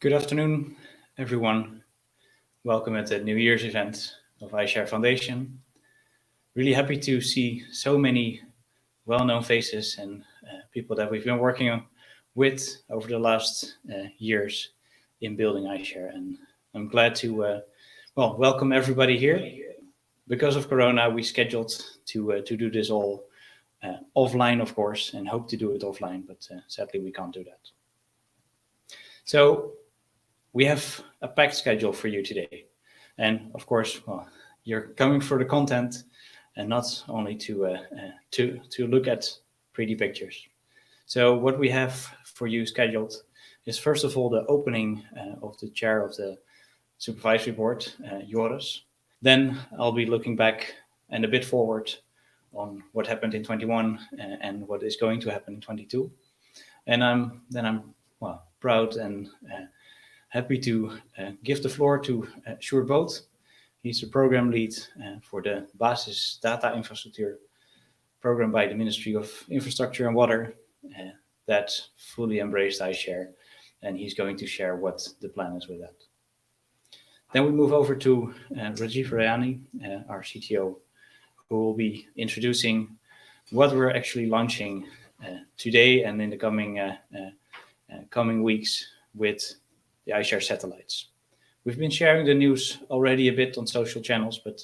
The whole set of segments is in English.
Good afternoon, everyone. Welcome at the New Year's event of iShare Foundation. Really happy to see so many well-known faces and people that we've been working with over the last years in building iShare. And I'm glad to welcome everybody here. Because of Corona, we scheduled to do this all offline, of course, and hope to do it offline, but sadly we can't do that. So we have a packed schedule for you today. And of course, you're coming for the content and not only to look at pretty pictures. So what we have for you scheduled is first of all the opening of the chair of the Supervisory Board, Joris. Then I'll be looking back and a bit forward on what happened in 21 and what is going to happen in 22. And I'm proud and happy to give the floor to Sjoerd Boot. He's the program lead for the Basis Data Infrastructure program by the Ministry of Infrastructure and Water that fully embraced iShare, and he's going to share what the plan is with that. Then we move over to Rajiv Rajani, our CTO, who will be introducing what we're actually launching today and in the coming weeks with the iShare satellites. We've been sharing the news already a bit on social channels, but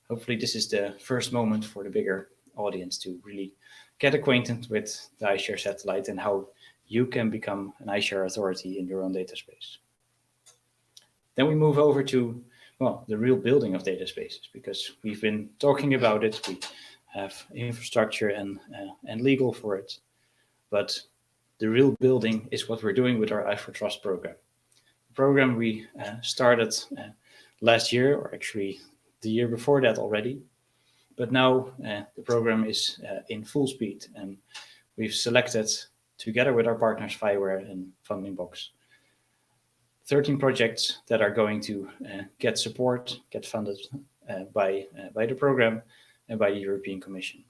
hopefully this is the first moment for the bigger audience to really get acquainted with the iShare satellite and how you can become an iShare authority in your own data space. Then we move over to the real building of data spaces, because we've been talking about it. We have infrastructure and legal for it, but the real building is what we're doing with our i4Trust program. Program we started last year, or actually the year before that already, but now the program is in full speed, and we've selected, together with our partners Fireware and Funding Box, 13 projects that are going to get support, get funded by the program and by the European Commission.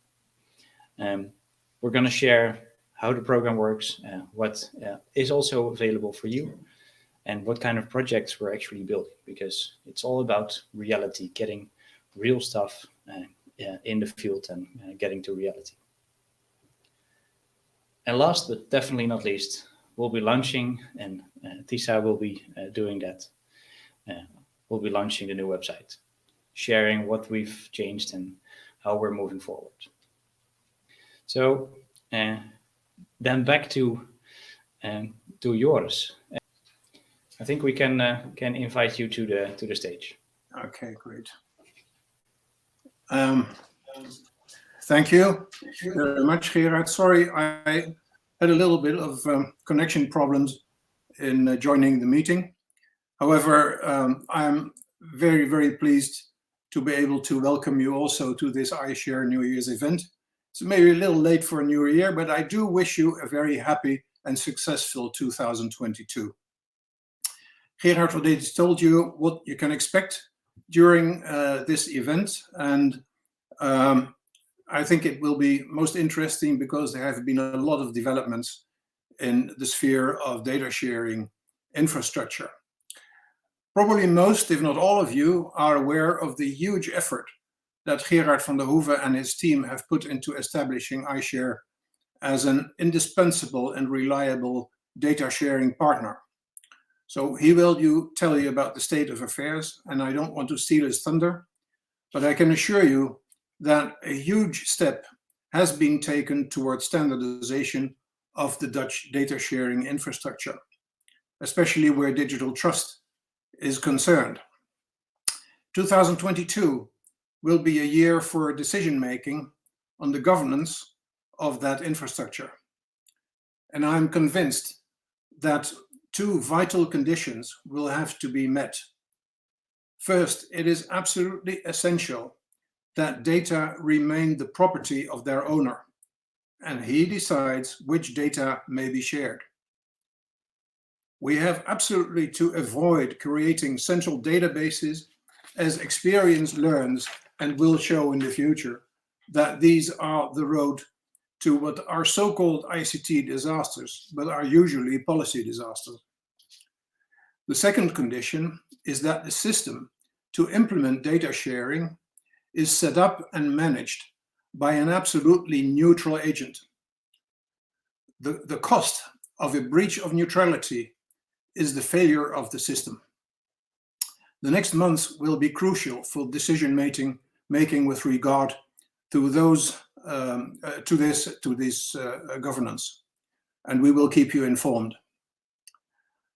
We're going to share how the program works, what is also available for you, and what kind of projects we're actually building, because it's all about reality, getting real stuff in the field and getting to reality. And last but definitely not least, we'll be launching, and Tisa will be doing that. We'll be launching the new website, sharing what we've changed and how we're moving forward. So then back to Joris. I think we can invite you to the stage. Okay, great. Thank you very much, Gerard. Sorry, I had a little bit of connection problems in joining the meeting. However, I'm very, very pleased to be able to welcome you also to this iShare New Year's event. It's maybe a little late for a new year, but I do wish you a very happy and successful 2022. Gerard already told you what you can expect during this event, and I think it will be most interesting because there have been a lot of developments in the sphere of data sharing infrastructure. Probably most, if not all of you, are aware of the huge effort that Gerard van der Hoeven and his team have put into establishing iShare as an indispensable and reliable data sharing partner. So he will tell you about the state of affairs, and I don't want to steal his thunder, but I can assure you that a huge step has been taken towards standardization of the Dutch data sharing infrastructure, especially where digital trust is concerned. 2022 will be a year for decision-making on the governance of that infrastructure. And I'm convinced that two vital conditions will have to be met. First, it is absolutely essential that data remain the property of their owner, and he decides which data may be shared. We have absolutely to avoid creating central databases, as experience learns and will show in the future that these are the road to what are so-called ICT disasters, but are usually policy disasters. The second condition is that the system to implement data sharing is set up and managed by an absolutely neutral agent. The cost of a breach of neutrality is the failure of the system. The next months will be crucial for decision making with regard to this governance, and we will keep you informed.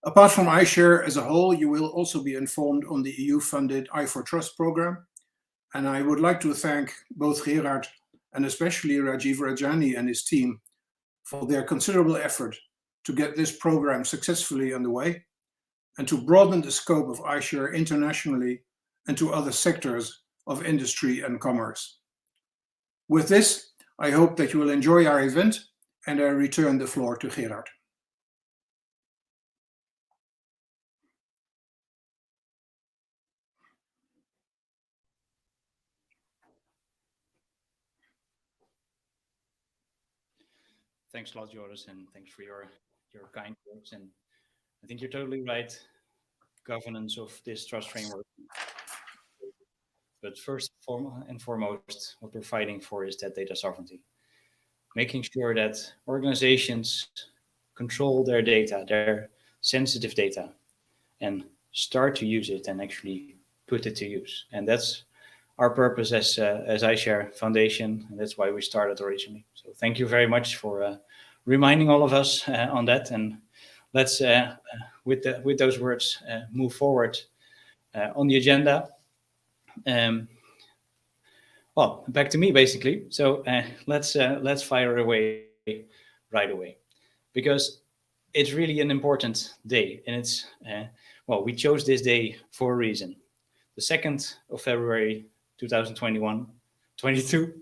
Apart from iShare as a whole, you will also be informed on the EU-funded i4Trust program, and I would like to thank both Gerard and especially Rajiv Rajani and his team for their considerable effort to get this program successfully underway and to broaden the scope of iShare internationally and to other sectors of industry and commerce. With this, I hope that you will enjoy our event, and I return the floor to Gerard. Thanks a lot, Joris, and thanks for your kind words. And I think you're totally right. Governance of this trust framework. But first and foremost, what we're fighting for is that data sovereignty. Making sure that organizations control their data, their sensitive data, and start to use it and actually put it to use. And that's our purpose as iShare Foundation, and that's why we started originally. So thank you very much for reminding all of us on that. And let's, with those words, move forward on the agenda. Well, back to me basically. So let's fire away right away, because it's really an important day, and it's well, we chose this day for a reason. The 2nd of February 2022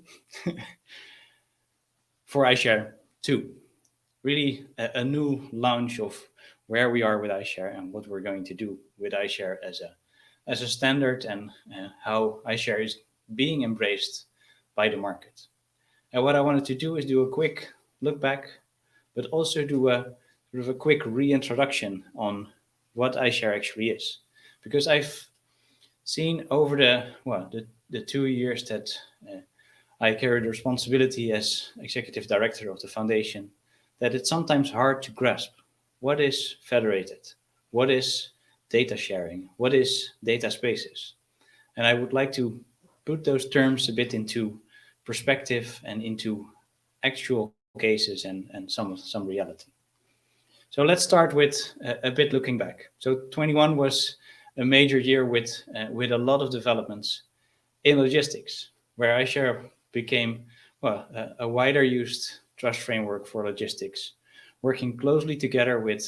for iShare 2. Really a new launch of where we are with iShare and what we're going to do with iShare as a standard, and how iShare is being embraced by the market. And what I wanted to do is do a quick look back, but also do a sort of a quick reintroduction on what iShare actually is, because I've seen over the 2 years that I carry the responsibility as executive director of the foundation, that it's sometimes hard to grasp what is federated, what is data sharing, what is data spaces. And I would like to put those terms a bit into perspective and into actual cases and some reality. So let's start with a bit looking back. So 21 was a major year with a lot of developments in logistics, where iShare became a wider used trust framework for logistics, working closely together with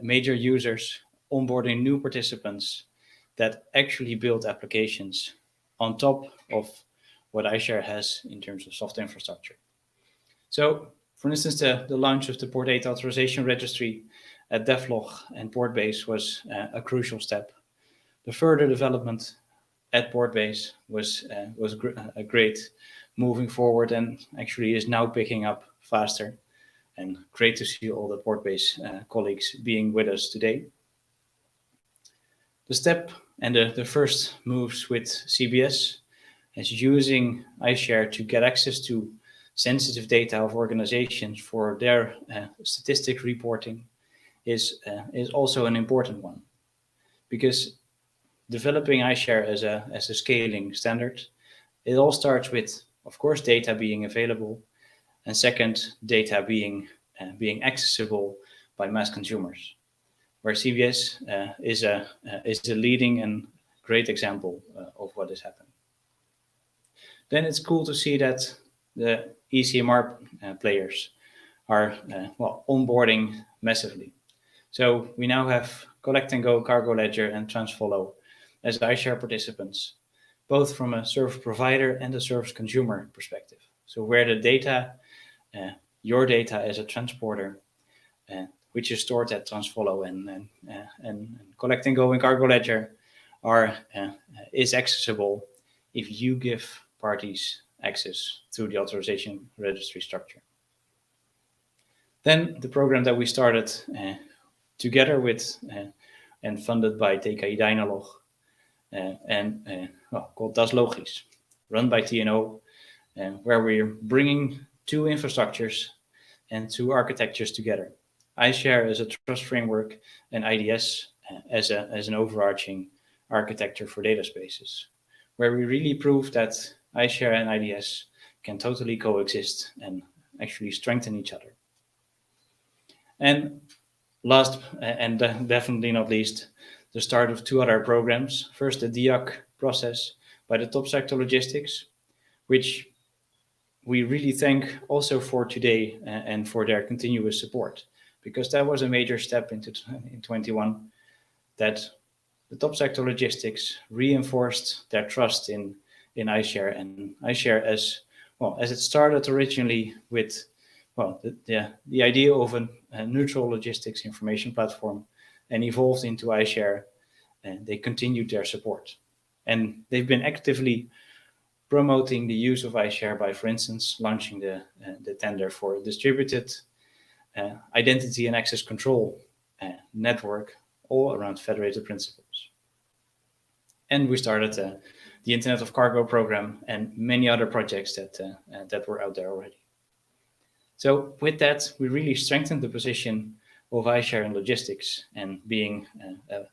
major users, onboarding new participants that actually build applications on top of what iShare has in terms of soft infrastructure. So, for instance, the launch of the Port Data Authorization Registry at Devlog and Portbase was a crucial step. The further development at Portbase was a great moving forward, and actually is now picking up faster. And great to see all the Portbase colleagues being with us today. The step and the first moves with CBS as using iShare to get access to sensitive data of organizations for their statistic reporting is also an important one, because developing iShare as a scaling standard, it all starts with, of course, data being available, and second, data being accessible by mass consumers, where CBS is a leading and great example of what is happening. Then it's cool to see that the ECMR players are onboarding massively. So we now have Collect and Go, Cargo Ledger, and Transfollow as iShare participants, both from a service provider and a service consumer perspective. So where the data, your data as a transporter, which is stored at Transfollow and Collect and Go and Cargo Ledger, is accessible if you give parties access through the authorization registry structure. Then the program that we started together with and funded by TKI Dynalog, called Das Logisch, run by TNO, where we're bringing two infrastructures and two architectures together. iShare as a trust framework and IDS as an overarching architecture for data spaces, where we really prove that iShare and IDS can totally coexist and actually strengthen each other. And last, and definitely not least, the start of two other programs. First, the DIAC process by the top sector logistics, which we really thank also for today and for their continuous support, because that was a major step in 21, that the top sector logistics reinforced their trust in iShare, and iShare as it started originally with the idea of a neutral logistics information platform and evolved into iShare, and they continued their support. And they've been actively promoting the use of iShare by, for instance, launching the tender for a distributed identity and access control network all around federated principles. And we started the Internet of Cargo program and many other projects that were out there already. So with that, we really strengthened the position of iShare in logistics and being an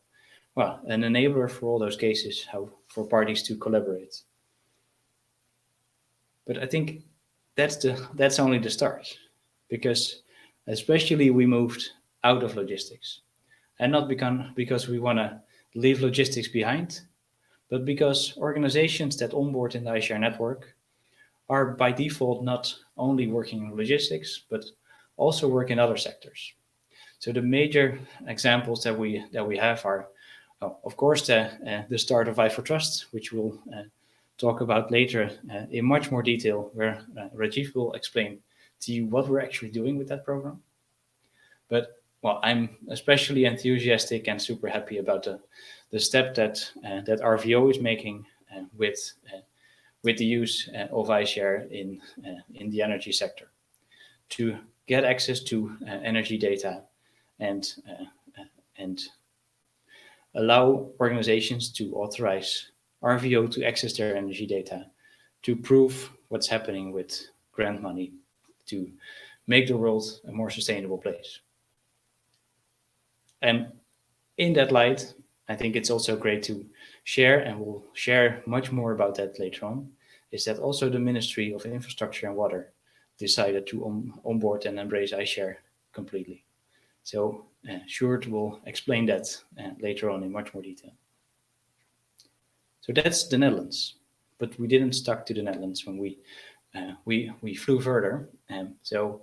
enabler for all those cases, how for parties to collaborate. But I think that's only the start, because especially we moved out of logistics, and not because we want to leave logistics behind, but because organizations that onboard in the iShare network are by default not only working in logistics, but also work in other sectors. So the major examples that we have are, of course, the start of i4Trust, which we'll talk about later in much more detail, where Rajiv will explain to you what we're actually doing with that program. But I'm especially enthusiastic and super happy about the step that RVO is making with the use of iShare in the energy sector to get access to energy data and allow organizations to authorize RVO to access their energy data to prove what's happening with grant money to make the world a more sustainable place. And in that light, I think it's also great to share, and we'll share much more about that later on, is that also the Ministry of Infrastructure and Water decided to onboard and embrace iShare completely. So Sjoerd will explain that later on in much more detail. So that's the Netherlands, but we didn't stuck to the Netherlands when we flew further. So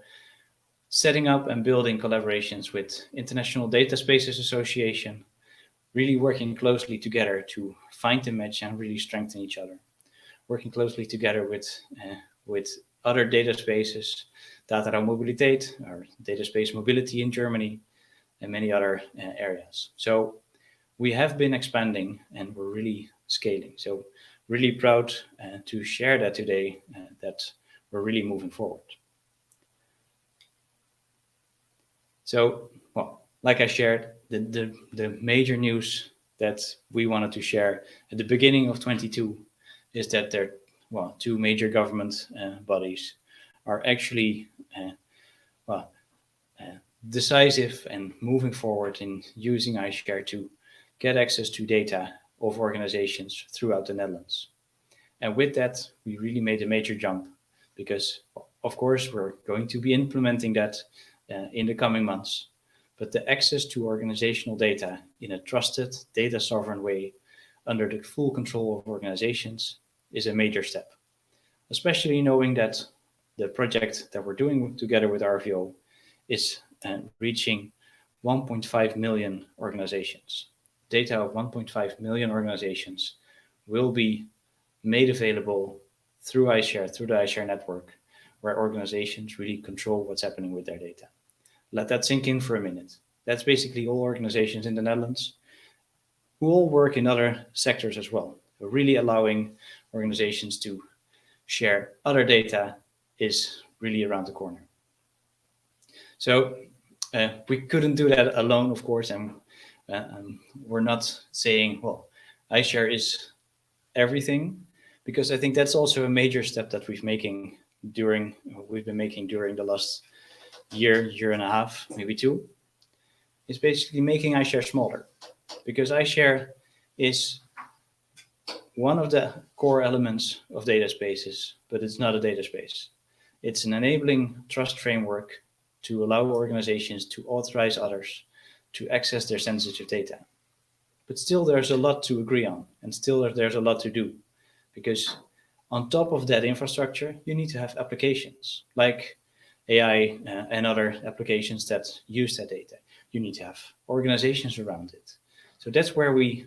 setting up and building collaborations with International Data Spaces Association, really working closely together to find and match and really strengthen each other. Working closely together with other data spaces, Data Mobilität, or Data Space Mobility in Germany, and many other areas. So we have been expanding and we're really scaling. So really proud to share that today, that we're really moving forward. So, like I shared, the major news that we wanted to share at the beginning of 22 is that there, two major government bodies are actually decisive and moving forward in using iShare to get access to data of organizations throughout the Netherlands. And with that, we really made a major jump because, of course, we're going to be implementing that in the coming months. But the access to organizational data in a trusted, data sovereign way under the full control of organizations is a major step, especially knowing that the project that we're doing together with RVO is reaching 1.5 million organizations. Data of 1.5 million organizations will be made available through iShare, through the iShare network, where organizations really control what's happening with their data. Let that sink in for a minute. That's basically all organizations in the Netherlands who all work in other sectors as well. So really allowing organizations to share other data is really around the corner. So we couldn't do that alone, of course, and We're not saying, well, iShare is everything, because I think that's also a major step that we've been making during the last year and a half, maybe two, is basically making iShare smaller, because iShare is one of the core elements of data spaces, but it's not a data space. It's an enabling trust framework to allow organizations to authorize others to access their sensitive data. But still, there's a lot to agree on, and still there's a lot to do, because on top of that infrastructure, you need to have applications like AI and other applications that use that data. You need to have organizations around it. So that's where we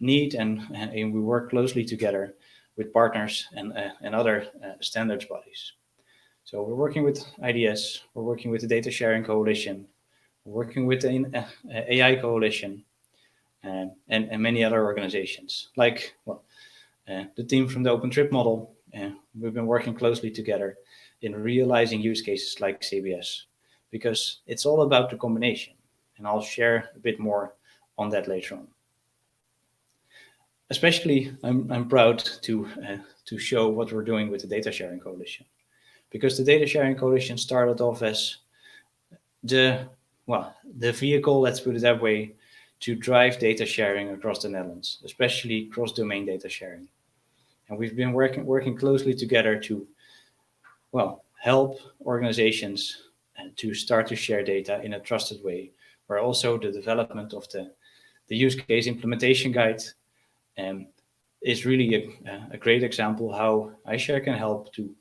need and we work closely together with partners and other standards bodies. So we're working with IDS, we're working with the Data Sharing Coalition, we're working with the AI Coalition, and many other organizations, like the team from the Open Trip model. We've been working closely together in realizing use cases like CBS, because it's all about the combination. And I'll share a bit more on that later on. Especially, I'm proud to show what we're doing with the Data Sharing Coalition, because the Data Sharing Coalition started off as the vehicle, let's put it that way, to drive data sharing across the Netherlands, especially cross-domain data sharing. And we've been working closely together to, help organizations to start to share data in a trusted way, where also the development of the use case implementation guide is really a great example how iShare can help to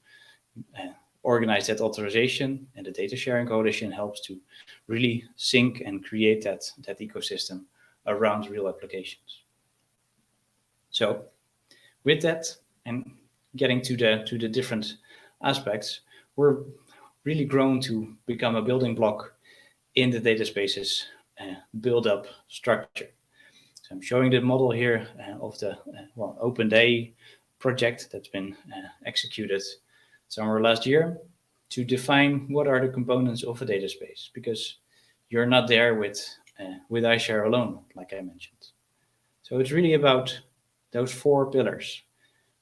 organize that authorization, and the Data Sharing Coalition helps to really sync and create that ecosystem around real applications. So with that, and getting to the different aspects, we're really grown to become a building block in the data spaces build-up structure. So I'm showing the model here of the Open Day project that's been executed somewhere last year to define what are the components of a data space, because you're not there with iShare alone, like I mentioned. So it's really about those four pillars: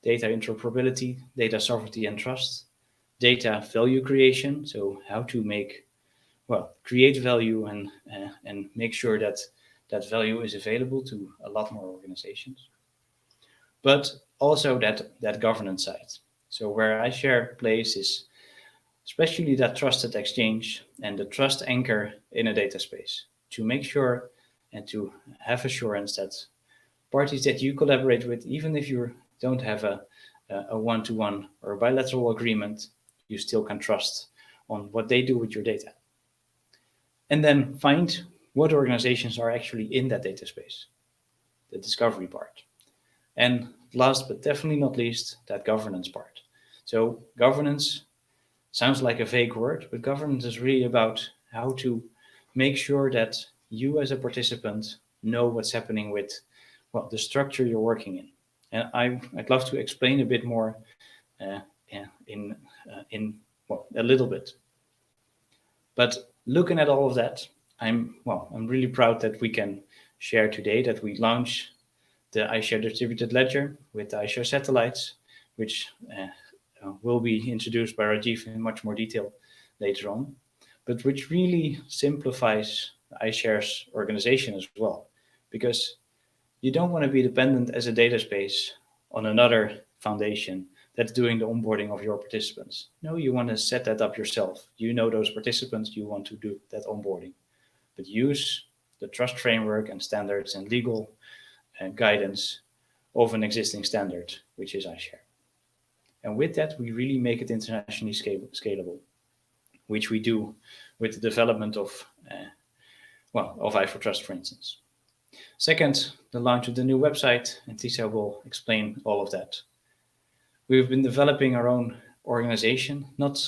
data interoperability, data sovereignty and trust, data value creation, so how to create value and make sure that that value is available to a lot more organizations, but also that governance side. So where iShare plays is especially that trusted exchange and the trust anchor in a data space, to make sure and to have assurance that parties that you collaborate with, even if you don't have a one-to-one or a bilateral agreement, you still can trust on what they do with your data. And then find what organizations are actually in that data space, the discovery part. And last but definitely not least, that governance part. So governance sounds like a vague word, but governance is really about how to make sure that you as a participant know what's happening with the structure you're working in. And I'd love to explain a bit more in a little bit. But looking at all of that, I'm really proud that we can share today that we launch the iShare distributed ledger with the iShare satellites, which will be introduced by Rajiv in much more detail later on, but which really simplifies iShare's organization as well, because you don't want to be dependent as a data space on another foundation that's doing the onboarding of your participants. No, you want to set that up yourself. You know those participants, you want to do that onboarding, but use the trust framework and standards and legal guidance of an existing standard, which is iShare. And with that, we really make it internationally scalable, which we do with the development of i4Trust, for instance. Second, the launch of the new website, and Tisa will explain all of that. We've been developing our own organization, not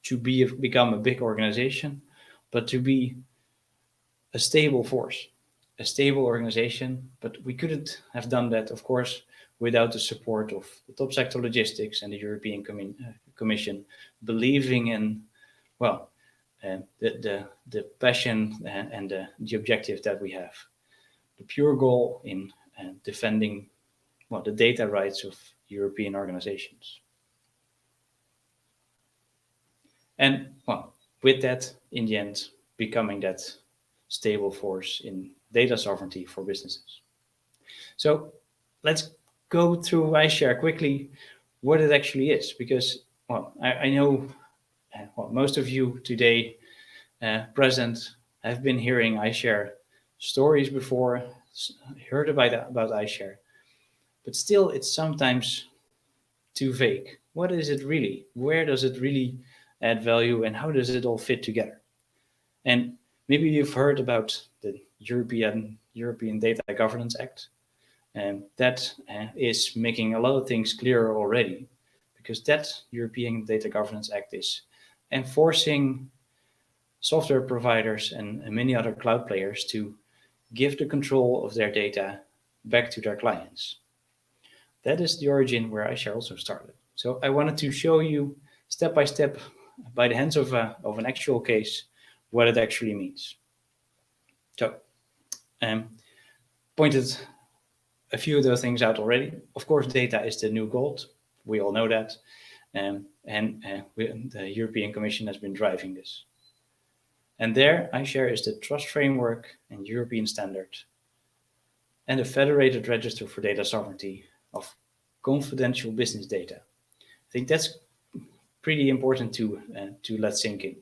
to become a big organization, but to be a stable force, a stable organization. But we couldn't have done that, of course, without the support of the top sector logistics and the European Commission, believing in the passion and the objective that we have. the pure goal in defending the data rights of European organizations. And with that, in the end, becoming that stable force in data sovereignty for businesses. So let's go through iShare quickly what it actually is, because I know most of you today present have been hearing iShare stories before, heard about iShare, but still it's sometimes too vague. What is it really? Where does it really add value, and how does it all fit together? And maybe you've heard about the European Data Governance Act, and that is making a lot of things clearer already, because that European Data Governance Act is enforcing software providers and many other cloud players to give the control of their data back to their clients. That is the origin where iShare also started. So I wanted to show you step by step, by the hands of an actual case, what it actually means. So pointed a few of those things out already. Of course, data is the new gold. We all know that. And the European Commission has been driving this. And there, iShare is the trust framework and European standard and a federated register for data sovereignty of confidential business data. I think that's pretty important to let sink in.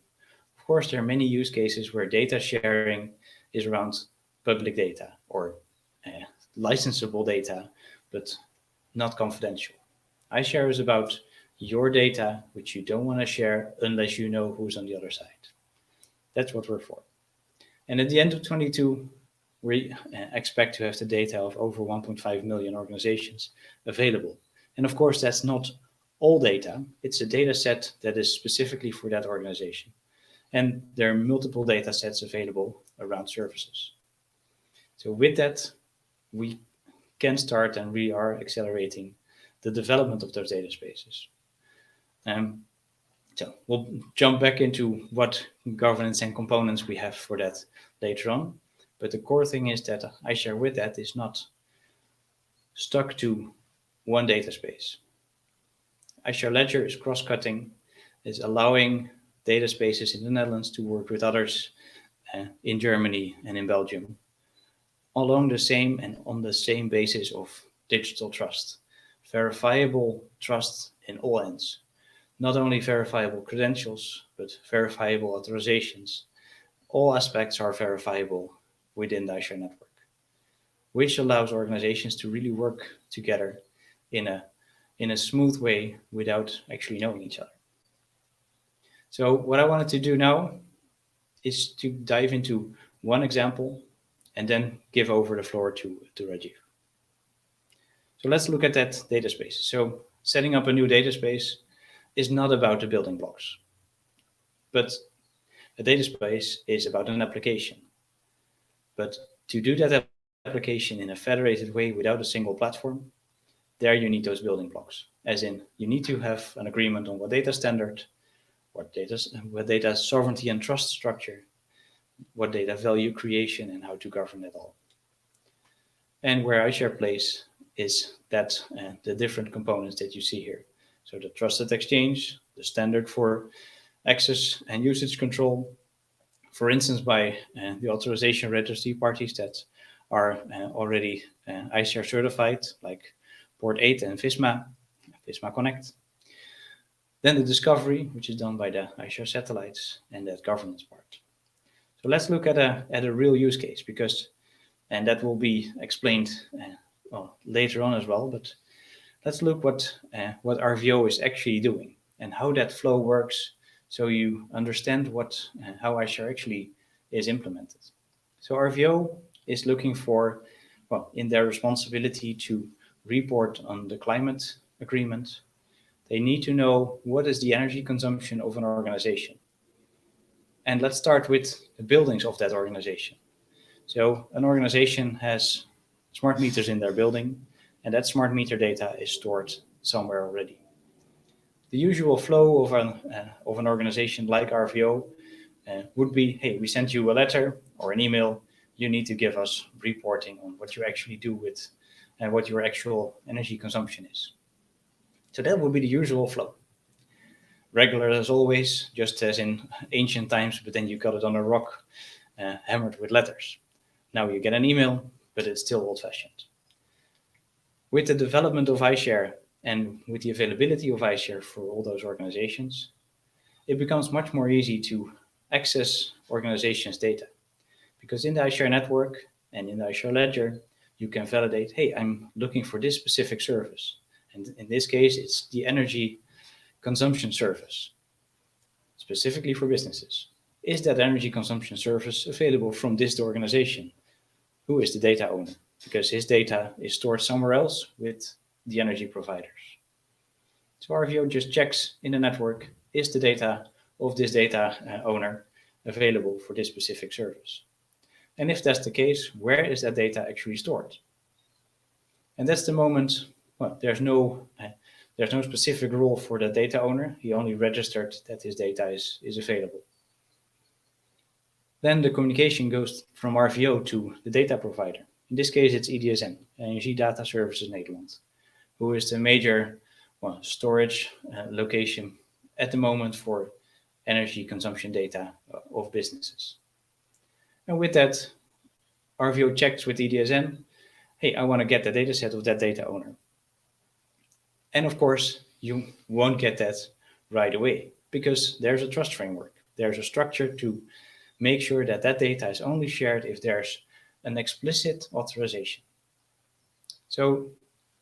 Of course, there are many use cases where data sharing is around public data or licensable data, but not confidential. iShare is about your data, which you don't want to share unless you know who's on the other side. That's what we're for. And at the end of 22, we expect to have the data of over 1.5 million organizations available. And of course, that's not all data. It's a data set that is specifically for that organization. And there are multiple data sets available around services. So with that, we can start, and we are accelerating the development of those data spaces. So we'll jump back into what governance and components we have for that later on. But the core thing is that iShare with that is not stuck to one data space. iShare Ledger is cross-cutting, is allowing data spaces in the Netherlands to work with others in Germany and in Belgium, along the same and on the same basis of digital trust, verifiable trust in all ends. Not only verifiable credentials, but verifiable authorizations. All aspects are verifiable within the iShare network, which allows organizations to really work together in a smooth way without actually knowing each other. So what I wanted to do now is to dive into one example and then give over the floor to Rajiv. So let's look at that data space. So setting up a new data space is not about the building blocks, but a data space is about an application. But to do that application in a federated way without a single platform, there you need those building blocks. As in, you need to have an agreement on what data standard, what data sovereignty and trust structure, what data value creation, and how to govern it all. And where iShare plays is that the different components that you see here. So the trusted exchange, the standard for access and usage control, for instance, by the authorization registry parties that are already iShare certified, like Port 8 and Visma Connect. Then the discovery, which is done by the iShare satellites, and that governance part. So let's look at a real use case, and that will be explained later on as well, but let's look what RVO is actually doing and how that flow works, so you understand how iShare actually is implemented. So RVO is looking for, in their responsibility to report on the climate agreement, they need to know what is the energy consumption of an organization. And let's start with the buildings of that organization. So an organization has smart meters in their building, and that smart meter data is stored somewhere already. The usual flow of an organization like RVO would be, hey, we sent you a letter or an email you need to give us reporting on what you actually do with and what your actual energy consumption is. So that would be the usual flow. Regular as always, just as in ancient times, but then you got it on a rock hammered with letters. Now you get an email, but it's still old-fashioned. With the development of iShare and with the availability of iShare for all those organizations, it becomes much more easy to access organizations' data. Because in the iShare network and in the iShare ledger, you can validate, hey, I'm looking for this specific service. And in this case, it's the energy consumption service, specifically for businesses. Is that energy consumption service available from this organization? Who is the data owner? Because his data is stored somewhere else with the energy providers. So RVO just checks in the network, is the data of this data owner available for this specific service? And if that's the case, where is that data actually stored? And that's the moment, well, there's no specific role for the data owner. He only registered that his data is available. Then the communication goes from RVO to the data provider. In this case, it's EDSN, Energie Data Services Nederland, who is the major storage location at the moment for energy consumption data of businesses. And with that, RVO checks with EDSN, hey, I want to get the data set of that data owner. And of course, you won't get that right away because there's a trust framework. There's a structure to make sure that that data is only shared if there's an explicit authorization. So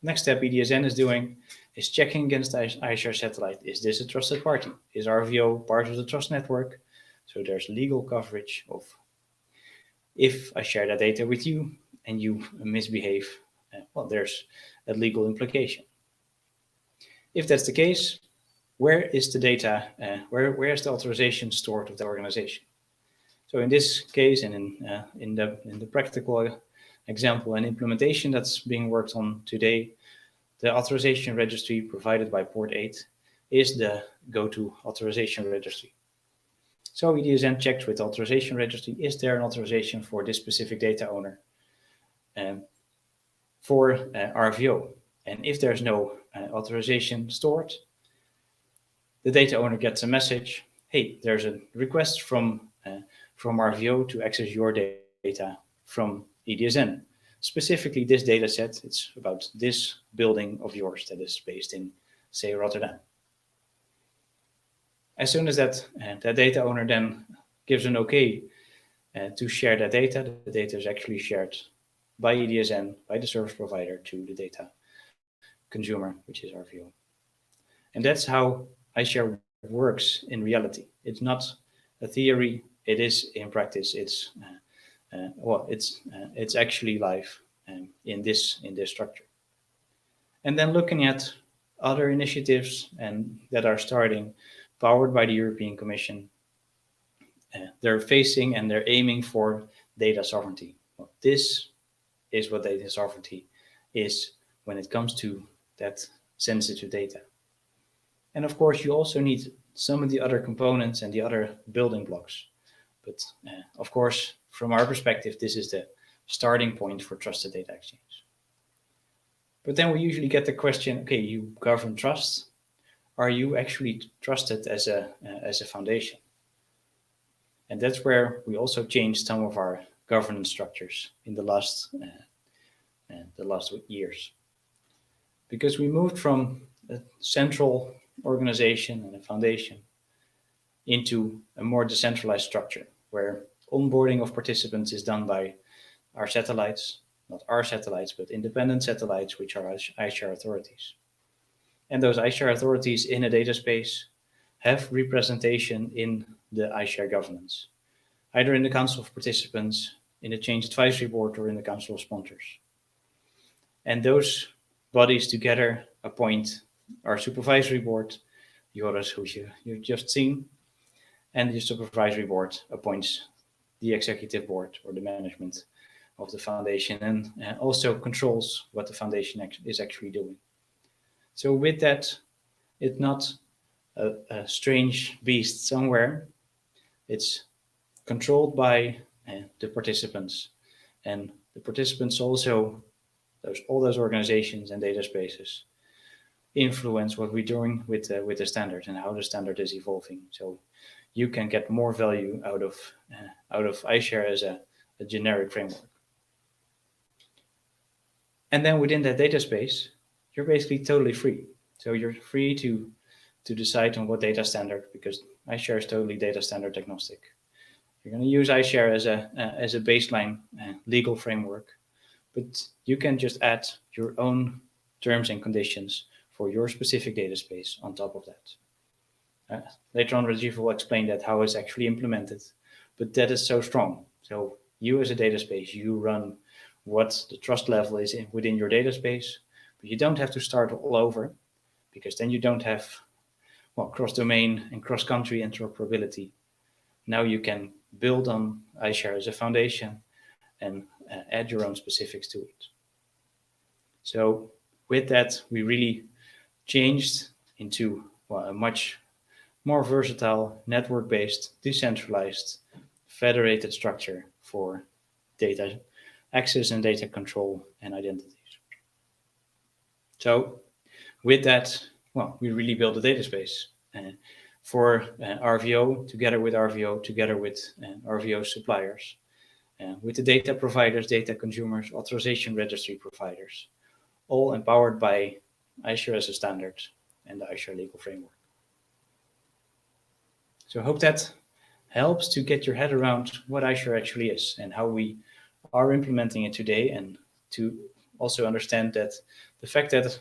next step EDSN is doing is checking against iShare Satellite. Is this a trusted party? Is RVO part of the trust network? So there's legal coverage of if I share that data with you and you misbehave, well, there's a legal implication. If that's the case, where is the data, where is the authorization stored of the organization? So in this case, and in the practical example and implementation that's being worked on today, the authorization registry provided by Port 8 is the go-to authorization registry. So EDSN checks with authorization registry, is there an authorization for this specific data owner for RVO? And if there's no authorization stored, the data owner gets a message, hey, there's a request from RVO to access your data from EDSN. Specifically this data set, it's about this building of yours that is based in, say, Rotterdam. As soon as that data owner then gives an okay to share that data, the data is actually shared by EDSN, by the service provider to the data consumer, which is RVO. And that's how iShare works in reality. It's not a theory, it is in practice. It's it's actually live in this structure. And then looking at other initiatives and that are starting, powered by the European Commission, they're facing and they're aiming for data sovereignty. Well, this is what data sovereignty is when it comes to that sensitive data. And of course, you also need some of the other components and the other building blocks. But of course, from our perspective, this is the starting point for trusted data exchange. But then we usually get the question, okay, you govern trust. Are you actually trusted as a foundation? And that's where we also changed some of our governance structures in the last years. Because we moved from a central organization and a foundation into a more decentralized structure where onboarding of participants is done by our satellites, not our satellites, but independent satellites, which are iShare authorities. And those iShare authorities in a data space have representation in the iShare governance, either in the Council of Participants, in the Change Advisory Board, or in the Council of Sponsors. And those bodies together appoint our Supervisory Board, Joris, who you've just seen, and the Supervisory Board appoints the Executive Board or the management of the foundation and also controls what the foundation is actually doing. So with that, it's not a strange beast somewhere. It's controlled by the participants And the participants also, all those organizations and data spaces, influence what we're doing with the standard and how the standard is evolving. So you can get more value out of iShare as a generic framework. And then within that data space, you're basically totally free. So you're free to decide on what data standard, because iShare is totally data standard agnostic. You're going to use iShare as a baseline legal framework, but you can just add your own terms and conditions for your specific data space on top of that. Later on, Rajiv will explain that how it's actually implemented, but that is so strong. So you as a data space, you run what the trust level is within your data space, but you don't have to start all over, because then you don't have cross-domain and cross-country interoperability. Now you can build on iShare as a foundation and add your own specifics to it. So with that, we really changed into a much more versatile, network-based, decentralized, federated structure for data access and data control and identities. So with that, we really built a data space for RVO, together with RVO suppliers, with the data providers, data consumers, authorization registry providers, all empowered by iShare as a standard and the iShare legal framework. So I hope that helps to get your head around what iShare actually is and how we are implementing it today, and to also understand that the fact that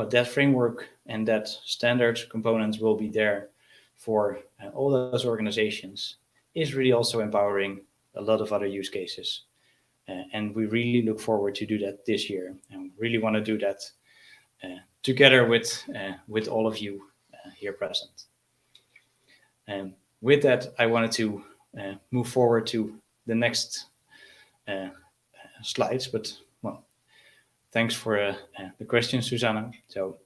that framework and that standard components will be there for all those organizations is really also empowering a lot of other use cases. And we really look forward to do that this year, and really want to do that together with all of you here present. And with that, I wanted to move forward to the next slides, but thanks for the question, Susanna. So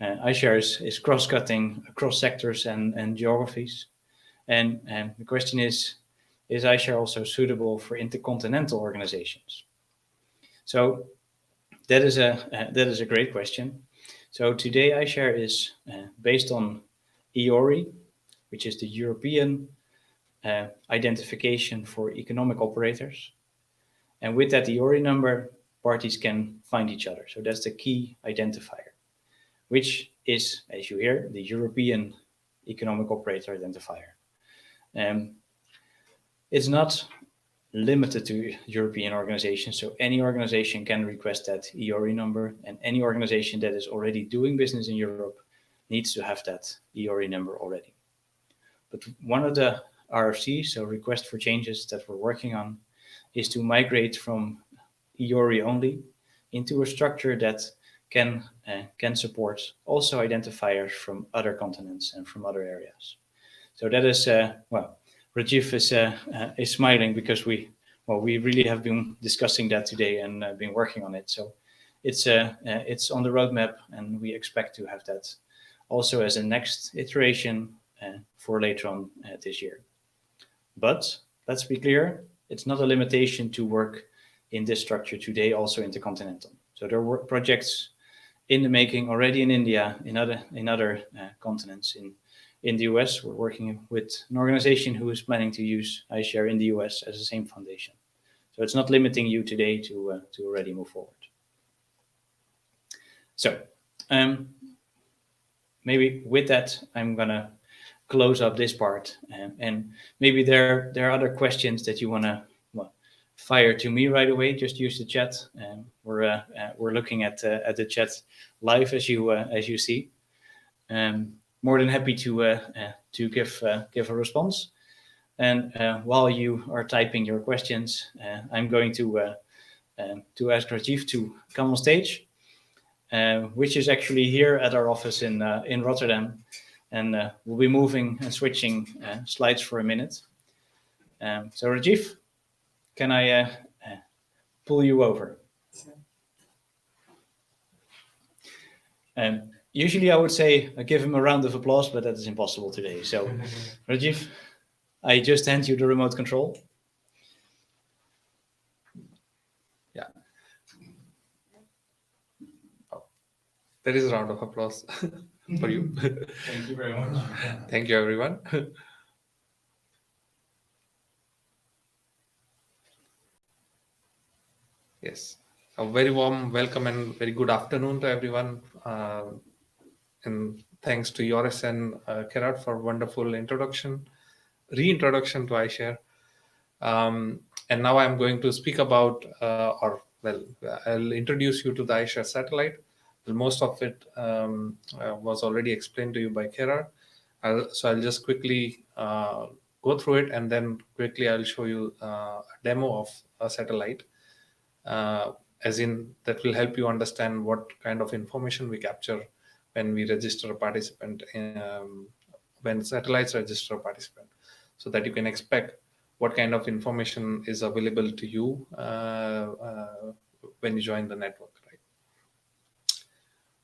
iShare is cross-cutting across sectors and geographies. And the question is iShare also suitable for intercontinental organizations? So that is a great question. So today iShare is based on EORI, which is the European identification for economic operators. And with that EORI number, parties can find each other. So that's the key identifier, which is, as you hear, the European economic operator identifier. It's not limited to European organizations, so any organization can request that EORI number, and any organization that is already doing business in Europe needs to have that EORI number already. But one of the RFCs, so request for changes that we're working on, is to migrate from EORI only into a structure that can support also identifiers from other continents and from other areas. So that is Rajiv is smiling because we really have been discussing that today and been working on it. So it's on the roadmap, and we expect to have that also as a next iteration for later on this year. But let's be clear, it's not a limitation to work in this structure today, also intercontinental. So there were projects in the making already in India, in other continents. In the US, we're working with an organization who is planning to use iShare in the US as the same foundation. So it's not limiting you today to already move forward. So maybe with that, I'm gonna close up this part, and maybe there are other questions that you wanna fire to me right away. Just use the chat. We're looking at the chat live as you see. More than happy to give a response. And while you are typing your questions, I'm going to ask Rajiv to come on stage, which is actually here at our office in Rotterdam, and we'll be moving and switching slides for a minute. So Rajiv, can I pull you over? Usually I would say give him a round of applause, but that is impossible today. So Rajiv, I just hand you the remote control. There is a round of applause for you. Thank you very much. Thank you, everyone. Yes, a very warm welcome and very good afternoon to everyone. And thanks to Joris and Gerard for wonderful reintroduction to iShare. And now I'm going to speak about, I'll introduce you to the iShare satellite. Well, most of it was already explained to you by Gerard. So I'll just quickly go through it, and then quickly I'll show you a demo of a satellite, as in that will help you understand what kind of information we capture when we register a participant, when satellites register a participant, so that you can expect what kind of information is available to you when you join the network, right?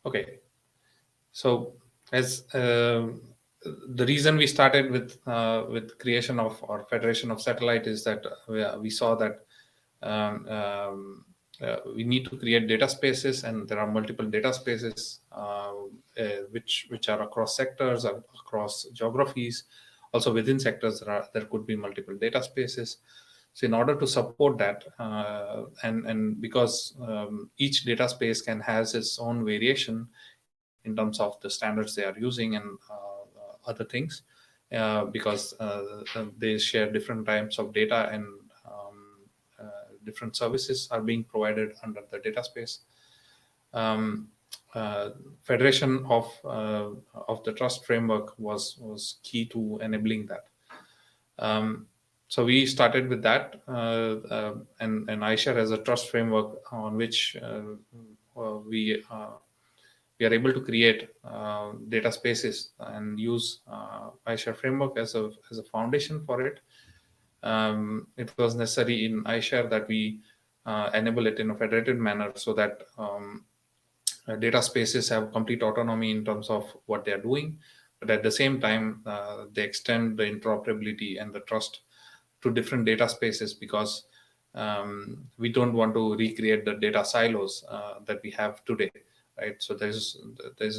Okay, so as the reason we started with creation of our Federation of Satellite is that we saw that we need to create data spaces, and there are multiple data spaces which are across sectors, across geographies. Also within sectors, there could be multiple data spaces. So in order to support that, and because each data space has its own variation in terms of the standards they are using and other things, because they share different types of data, and different services are being provided under the data space. Federation of the trust framework was key to enabling that. So we started with that, and iShare has a trust framework on which we are able to create data spaces and use iShare framework as a foundation for it. It was necessary in iShare that we enable it in a federated manner, so that data spaces have complete autonomy in terms of what they are doing, but at the same time they extend the interoperability and the trust to different data spaces, because we don't want to recreate the data silos that we have today, right? So there's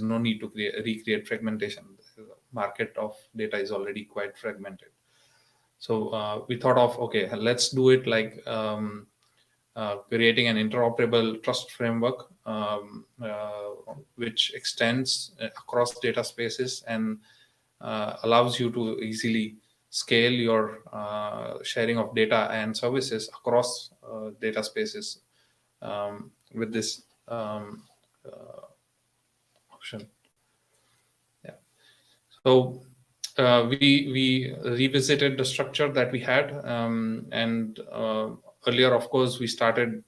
no need to recreate fragmentation. The market of data is already quite fragmented. So we thought of, okay, let's do it like creating an interoperable trust framework, which extends across data spaces and allows you to easily scale your sharing of data and services across data spaces with this option. Yeah. So we revisited the structure that we had, and earlier, of course, we started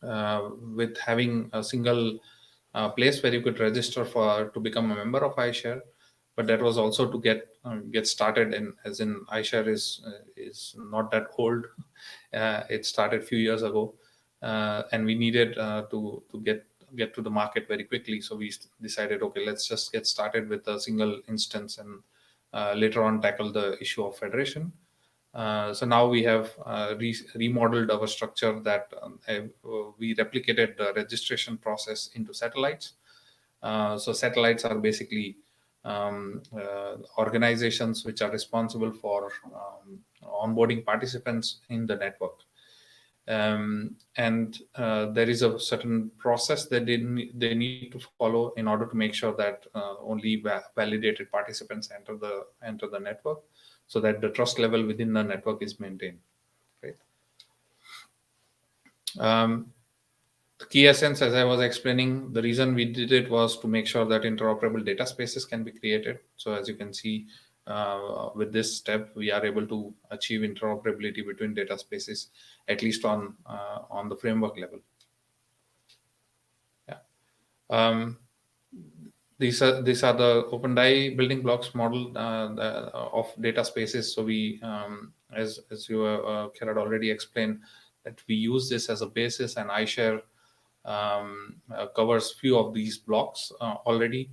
with having a single place where you could register to become a member of iShare, but that was also to get started. And as in, iShare is not that old; it started a few years ago, and we needed to get to the market very quickly. So we decided, okay, let's just get started with a single instance, and later on tackle the issue of federation. So now we have remodeled our structure, that we replicated the registration process into satellites. So satellites are basically organizations which are responsible for onboarding participants in the network. And there is a certain process that they need to follow in order to make sure that only validated participants enter the network, so that the trust level within the network is maintained, right? The key essence, as I was explaining, the reason we did it was to make sure that interoperable data spaces can be created. So as you can see, with this step, we are able to achieve interoperability between data spaces, at least on the framework level. Yeah. These are the OpenDI building blocks model of data spaces. So we, as you Gerard already explained, that we use this as a basis, and iShare covers few of these blocks already.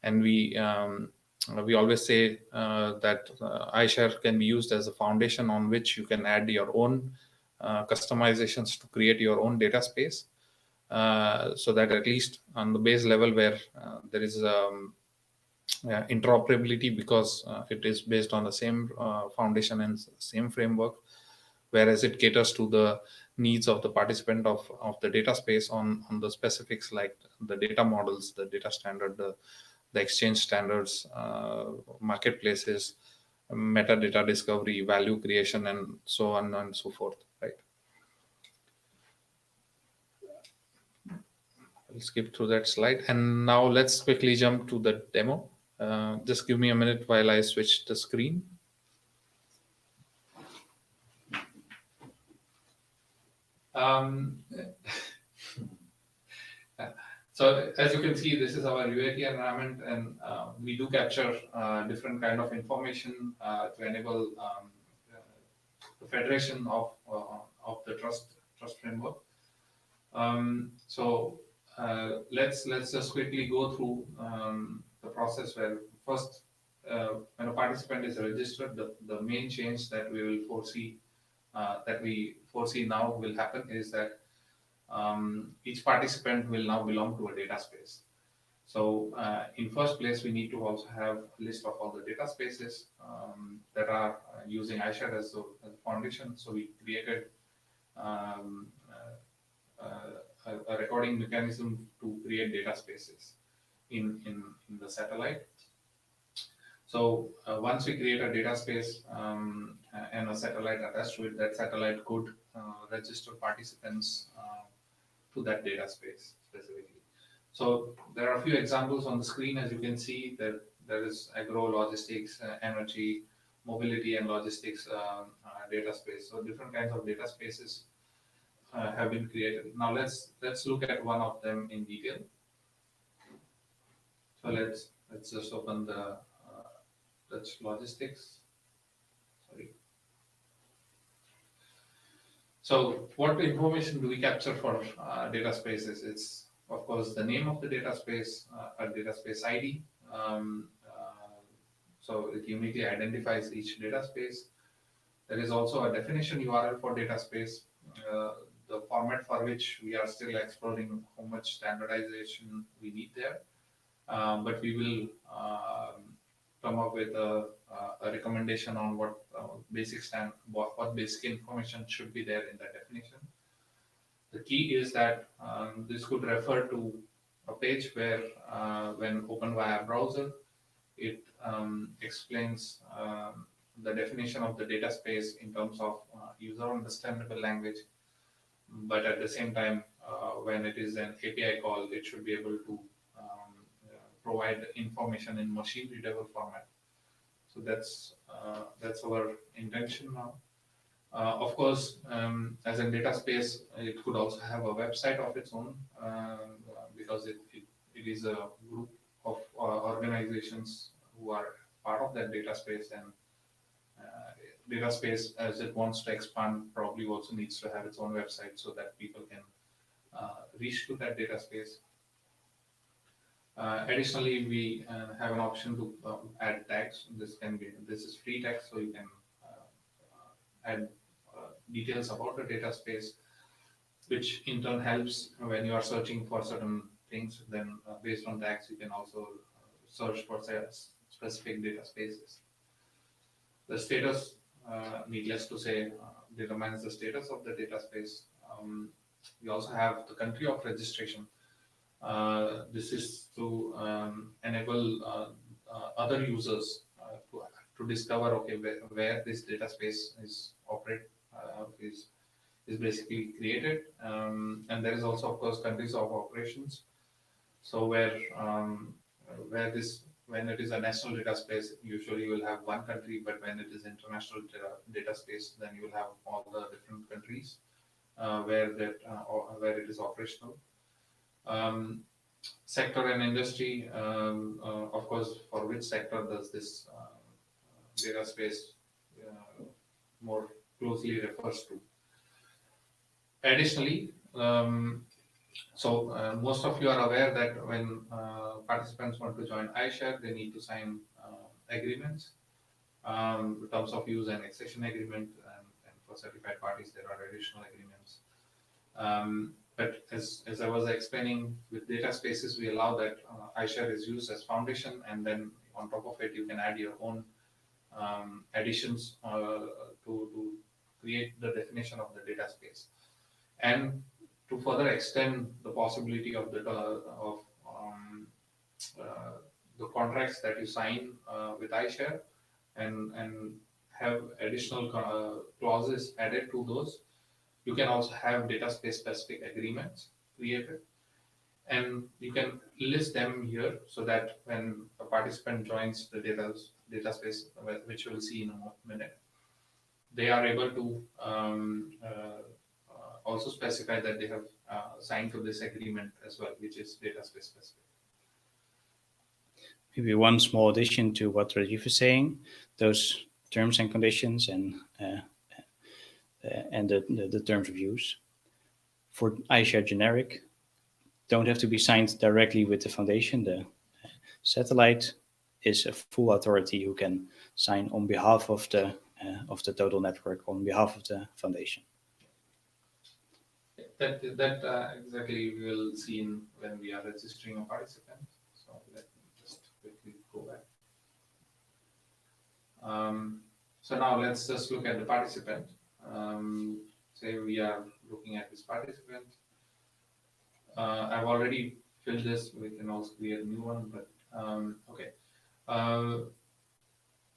And we always say that iShare can be used as a foundation on which you can add your own customizations to create your own data space. so that at least on the base level where there is interoperability, because it is based on the same foundation and same framework, whereas it caters to the needs of the participant of the data space on the specifics like the data models, the data standard, the exchange standards, marketplaces, metadata discovery, value creation, and so on and so forth, right? I'll skip through that slide. And now let's quickly jump to the demo. Just give me a minute while I switch the screen. So as you can see, this is our UAT environment, and we do capture different kind of information to enable the federation of the trust framework. So let's just quickly go through the process where first, when a participant is registered, the main change that we will foresee now will happen is that each participant will now belong to a data space. So in first place, we need to also have a list of all the data spaces that are using iShare as a foundation. So we created a recording mechanism to create data spaces in the satellite. So once we create a data space and a satellite attached to it, that satellite could register participants to that data space specifically. So there are a few examples on the screen. As you can see, there is agro, logistics, energy, mobility, and logistics data space. So different kinds of data spaces have been created. Now let's look at one of them in detail. So let's just open the Dutch logistics. Sorry. So what information do we capture for data spaces? It's of course the name of the data space, a data space ID. So it uniquely identifies each data space. There is also a definition URL for data space. The format for which we are still exploring how much standardization we need there, but we will come up with a recommendation on what basic information should be there in that definition. The key is that this could refer to a page where, when opened via browser, it explains the definition of the data space in terms of user understandable language. But at the same time, when it is an API call, it should be able to provide information in machine readable format. So that's our intention now. Of course, as a data space, it could also have a website of its own because it is a group of organizations who are part of that data space, and data space, as it wants to expand, probably also needs to have its own website so that people can reach to that data space. Additionally, we have an option to add tags. This is free text, so you can add details about the data space, which in turn helps when you are searching for certain things. Then based on tags, you can also search for specific data spaces. The status, needless to say, determines the status of the data space. We also have the country of registration. This is to enable other users to discover, okay, where this data space is is basically created, and there is also, of course, countries of operations. So when it is a national data space, usually you will have one country, but when it is international data space, then you will have all the different countries where it is operational. Sector and industry, of course, for which sector does this data space more closely refers to. Additionally, most of you are aware that when participants want to join iShare, they need to sign agreements, terms of use and accession agreement, and for certified parties, there are additional agreements. But as I was explaining, with data spaces, we allow that iShare is used as foundation, and then on top of it, you can add your own additions to create the definition of the data space. And to further extend the possibility of the contracts that you sign with iShare and have additional clauses added to those, you can also have data space specific agreements created, and you can list them here so that when a participant joins the data space, which we'll see in a minute, they are able to also specify that they have signed to this agreement as well, which is data space specific. Maybe one small addition to what Rajiv is saying: those terms and conditions and the terms of use for iShare generic don't have to be signed directly with the foundation. The satellite is a full authority who can sign on behalf of the total network, on behalf of the foundation. That exactly we will see when we are registering a participant. So let me just quickly go back. So now let's just look at the participant. Say we are looking at this participant. I've already filled this. We can also create a new one, but okay.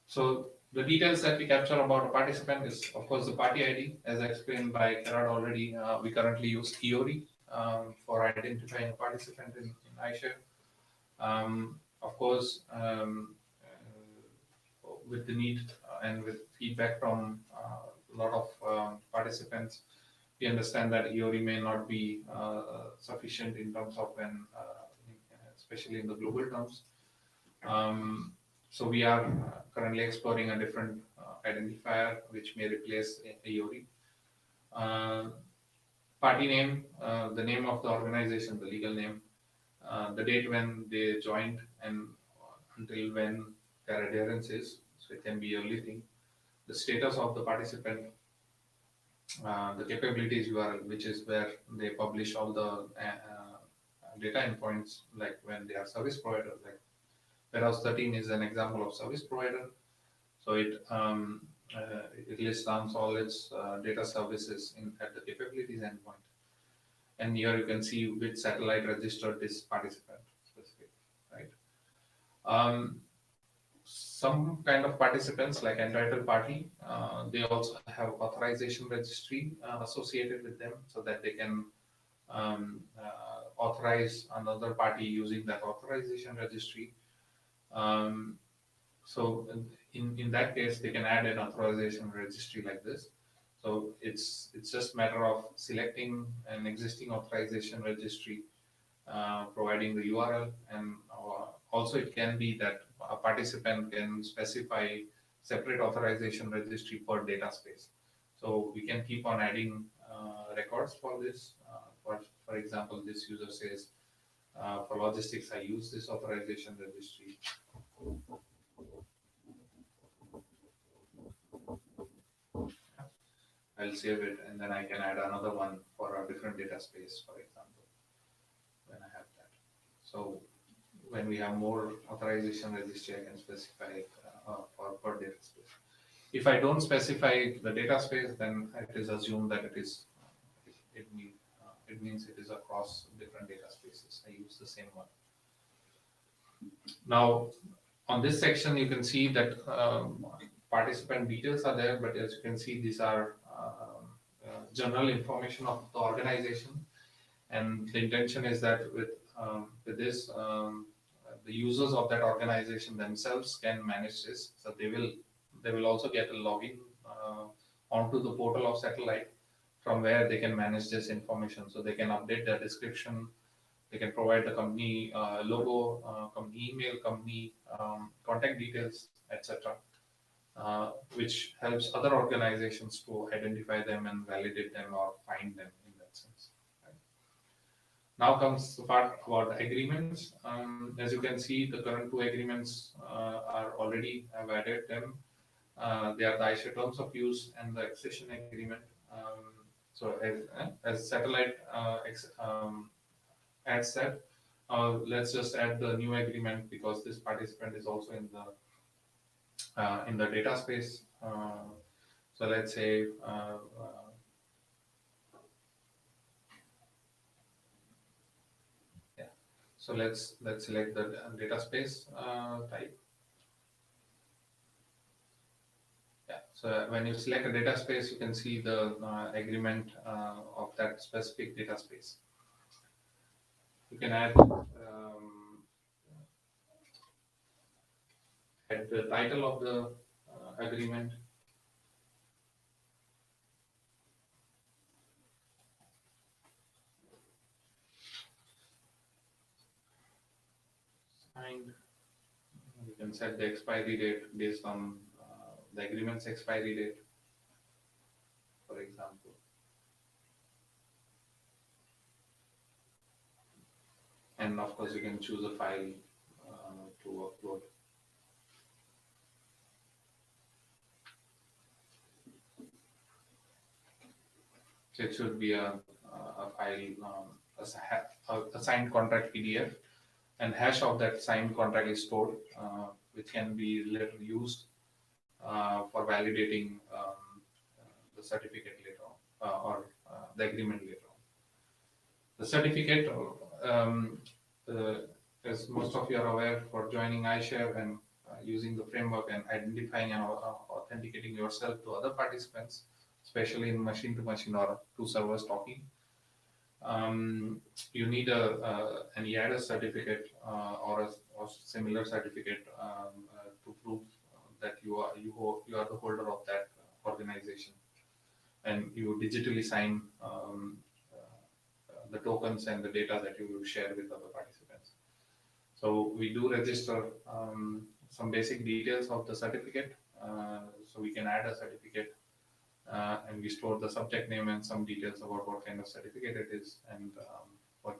So the details that we capture about a participant is, of course, the party ID, as explained by Gerard already. We currently use EORI for identifying a participant in iShare. Of course, with the need and with feedback from a lot of participants, we understand that EORI may not be sufficient in terms of when, especially in the global terms. So we are currently exploring a different identifier which may replace EORI. Party name, the name of the organization, the legal name, the date when they joined, and until when their adherence is. So it can be early thing. The status of the participant, the capabilities URL, which is where they publish all the data endpoints, like when they are service provider. Like Warehouse 13 is an example of service provider. So it lists down all its data services at the capabilities endpoint. And here you can see which satellite registered this participant specific, right? Some kind of participants, like entitled party, they also have authorization registry associated with them, so that they can authorize another party using that authorization registry. So in that case, they can add an authorization registry like this. So it's just a matter of selecting an existing authorization registry, providing the URL, and also it can be that a participant can specify separate authorization registry per data space. So we can keep on adding records for this. For example, this user says, for logistics, I use this authorization registry. I'll save it, and then I can add another one for a different data space, for example, when I have that. So when we have more authorization registry, I can specify it for per data space. If I don't specify the data space, then it is assumed that it means it is across different data spaces. I use the same one. Now, on this section, you can see that participant details are there, but as you can see, these are general information of the organization, and the intention is that with this, the users of that organization themselves can manage this. So they will also get a login onto the portal of Satellite, from where they can manage this information. So they can update their description, they can provide the company logo, company email, company contact details, etc., which helps other organizations to identify them and validate them or find them in that sense. Right? Now comes the part about agreements. As you can see, the current 2 agreements are already, I've added them. They are the iSHARE terms of use and the accession agreement. So as Satellite had said, let's just add the new agreement because this participant is also in the data space. So let's say so let's select the data space type. Yeah. So when you select a data space, you can see the agreement of that specific data space. You can add the title of the agreement. Signed. You can set the expiry date based on the agreement's expiry date, for example. And of course, you can choose a file to upload. So it should be a file, a signed contract PDF, and hash of that signed contract is stored, which can be later used for validating the certificate later on, or the agreement later on. The certificate, as most of you are aware, for joining iShare and using the framework and identifying and authenticating yourself to other participants, especially in machine-to-machine or two servers talking, you need an EIDAS certificate or similar certificate to prove that you are the holder of that organization, and you digitally sign the tokens and the data that you will share with other participants. So we do register some basic details of the certificate. So we can add a certificate and we store the subject name and some details about what kind of certificate it is and what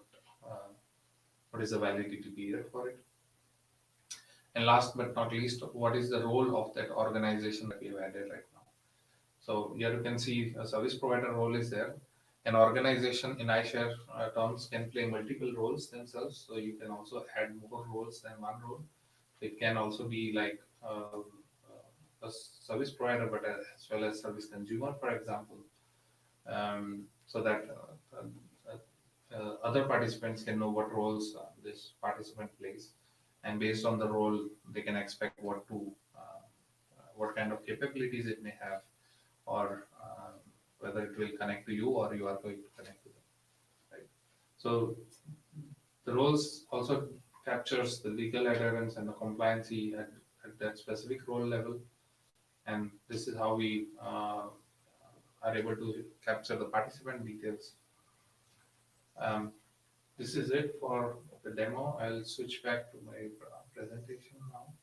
is the validity period for it. And last but not least, what is the role of that organization that we have added right now? So here you can see a service provider role is there. An organization in iShare terms can play multiple roles themselves. So you can also add more roles than one role. It can also be like a service provider, but as well as service consumer, for example, so that other participants can know what roles this participant plays, and based on the role, they can expect what kind of capabilities it may have, or whether it will connect to you or you are going to connect to them. Right. So the roles also captures the legal adherence and the compliancy at that specific role level. And this is how we are able to capture the participant details. This is it for the demo. I'll switch back to my presentation now.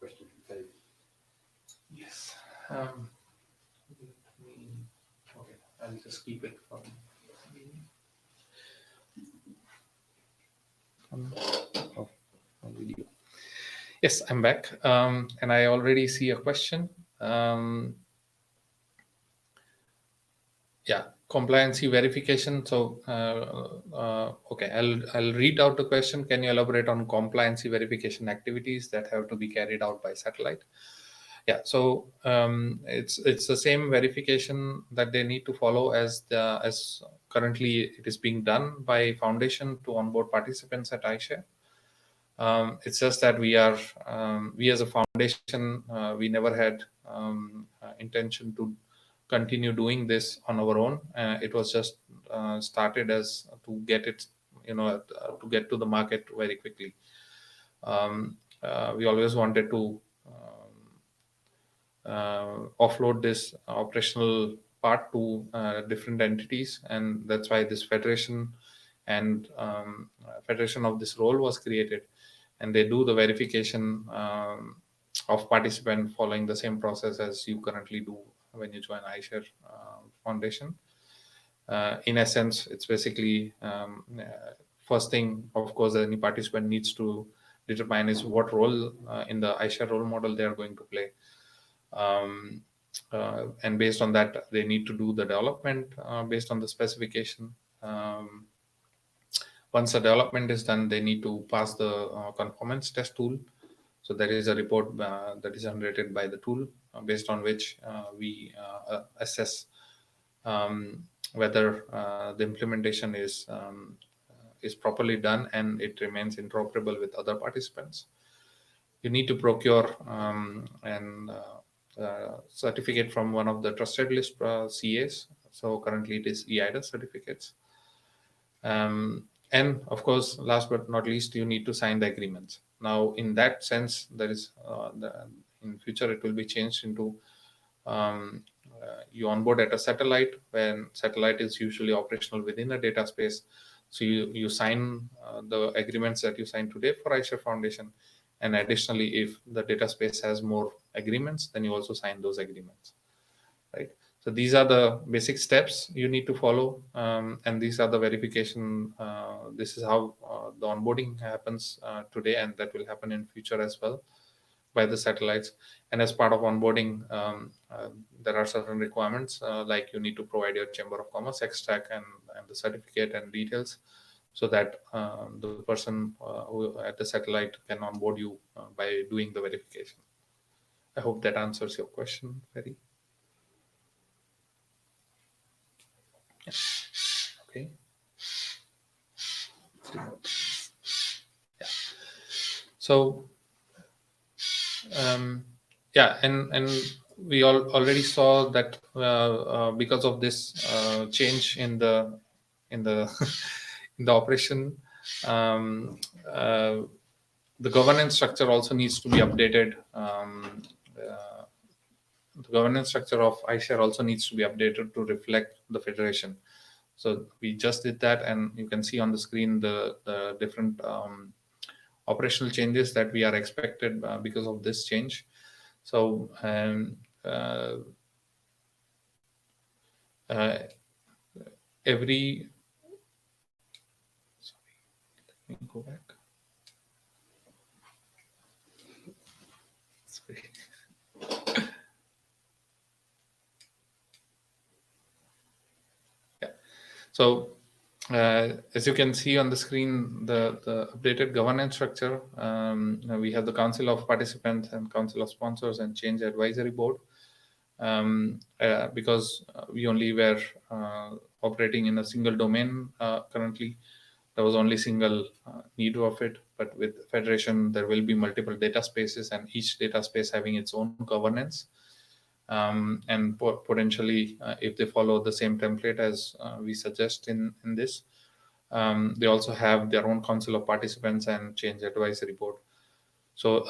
Question from Dave. Yes. Okay, I'll just keep it from video. Yes, I'm back, and I already see a question. Yeah, compliancy verification. So, okay, I'll read out the question. Can you elaborate on compliancy verification activities that have to be carried out by Satellite? Yeah, so it's the same verification that they need to follow as currently it is being done by Foundation to onboard participants at iShare. It's just that we as a foundation, we never had intention to continue doing this on our own. It was just started as to get it, to get to the market very quickly. We always wanted to offload this operational part to different entities, and that's why this federation and federation of this role was created, and they do the verification of participant following the same process as you currently do when you join iShare Foundation. In essence, it's basically first thing, of course, any participant needs to determine is what role in the iShare role model they are going to play. And based on that, they need to do the development based on the specification. Once the development is done, they need to pass the conformance test tool. So there is a report that is generated by the tool based on which we assess whether the implementation is properly done and it remains interoperable with other participants. You need to procure an certificate from one of the trusted list CAs. So currently it is EIDA certificates. And of course, last but not least, you need to sign the agreements. Now, in that sense, there is in future it will be changed into you onboard at a satellite, when satellite is usually operational within a data space. So you sign the agreements that you sign today for iShare Foundation, and additionally, if the data space has more agreements, then you also sign those agreements, right? So these are the basic steps you need to follow, and these are the verification. This is how the onboarding happens today, and that will happen in future as well by the satellites. And as part of onboarding, there are certain requirements, like you need to provide your Chamber of Commerce extract and the certificate and details, so that the person who at the satellite can onboard you by doing the verification. I hope that answers your question, Ferry. Yeah. Okay. Yeah. So yeah, and we already saw that because of this change in the in the operation, the governance structure also needs to be updated. The governance structure of iShare also needs to be updated to reflect the federation. So we just did that, and you can see on the screen the different operational changes that we are expected because of this change. So every, sorry, let me go back. Sorry. Yeah. So as you can see on the screen, the updated governance structure, we have the Council of Participants and Council of Sponsors and Change Advisory Board. Because we only were operating in a single domain currently, there was only single need of it. But with Federation, there will be multiple data spaces, and each data space having its own governance. And potentially, if they follow the same template as we suggest in this, they also have their own Council of Participants and Change Advisory Board. So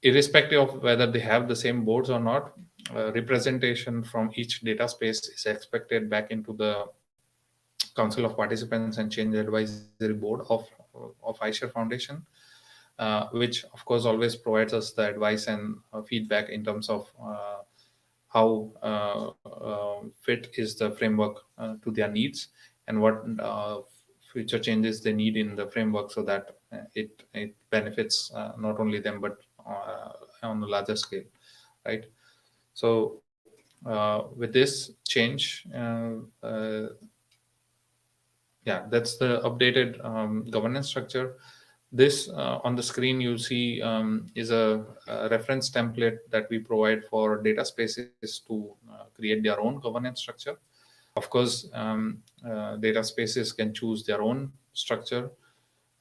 irrespective of whether they have the same boards or not, representation from each data space is expected back into the Council of Participants and Change Advisory Board of iShare Foundation, which of course always provides us the advice and feedback in terms of how fit is the framework to their needs, and what future changes they need in the framework, so that it benefits not only them but on a larger scale, right? So with this change, yeah, that's the updated governance structure. This on the screen you see is a reference template that we provide for data spaces to create their own governance structure. Of course, data spaces can choose their own structure,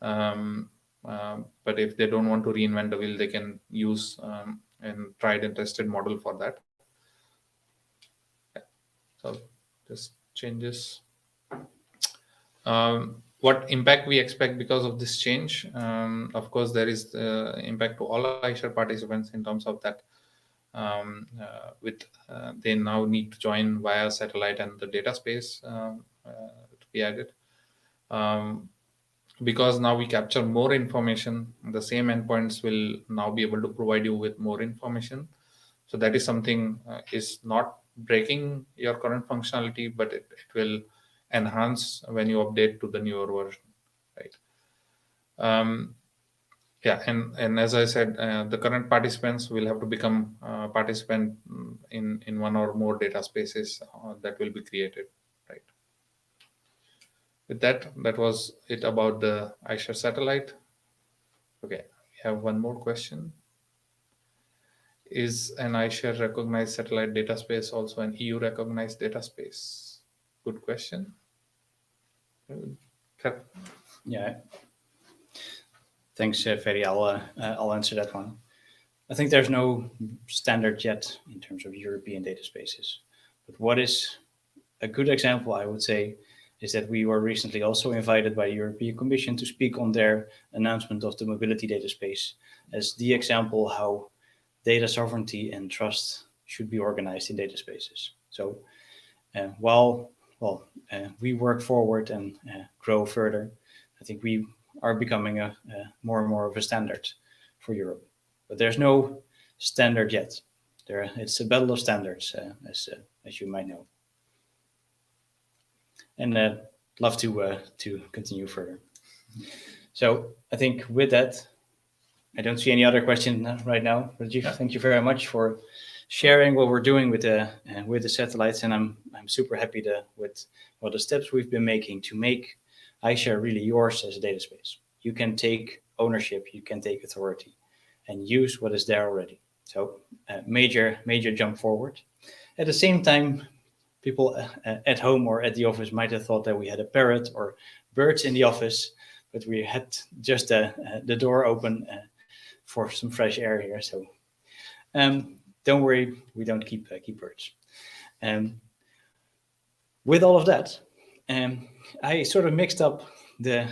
but if they don't want to reinvent the wheel, they can use an tried and tested model for that. Yeah. So just changes. What impact we expect because of this change? Of course, there is the impact to all iShare participants in terms of that they now need to join via satellite and the data space to be added. Because now we capture more information, the same endpoints will now be able to provide you with more information. So that is something is not breaking your current functionality, but it will enhance when you update to the newer version, right? Yeah, and as I said, the current participants will have to become participant in one or more data spaces that will be created, right? With that was it about the iShare satellite. Okay, we have one more question. Is an iShare recognized satellite data space also an EU recognized data space? Good question. Yeah. Thanks, Ferry. I'll answer that one. I think there's no standard yet in terms of European data spaces. But what is a good example, I would say, is that we were recently also invited by the European Commission to speak on their announcement of the mobility data space as the example how data sovereignty and trust should be organized in data spaces. So while we work forward and grow further, I think we are becoming a more and more of a standard for Europe. But there's no standard yet. It's a battle of standards, as you might know. And love to continue further. So I think with that, I don't see any other questions right now. Rajiv, thank you very much for sharing what we're doing with the satellites, and I'm super happy with the steps we've been making to make iShare really yours as a data space. You can take ownership, you can take authority, and use what is there already. So major jump forward. At the same time, people at home or at the office might have thought that we had a parrot or birds in the office, but we had just the door open for some fresh air here. So don't worry, we don't keep birds. With all of that, I sort of mixed up the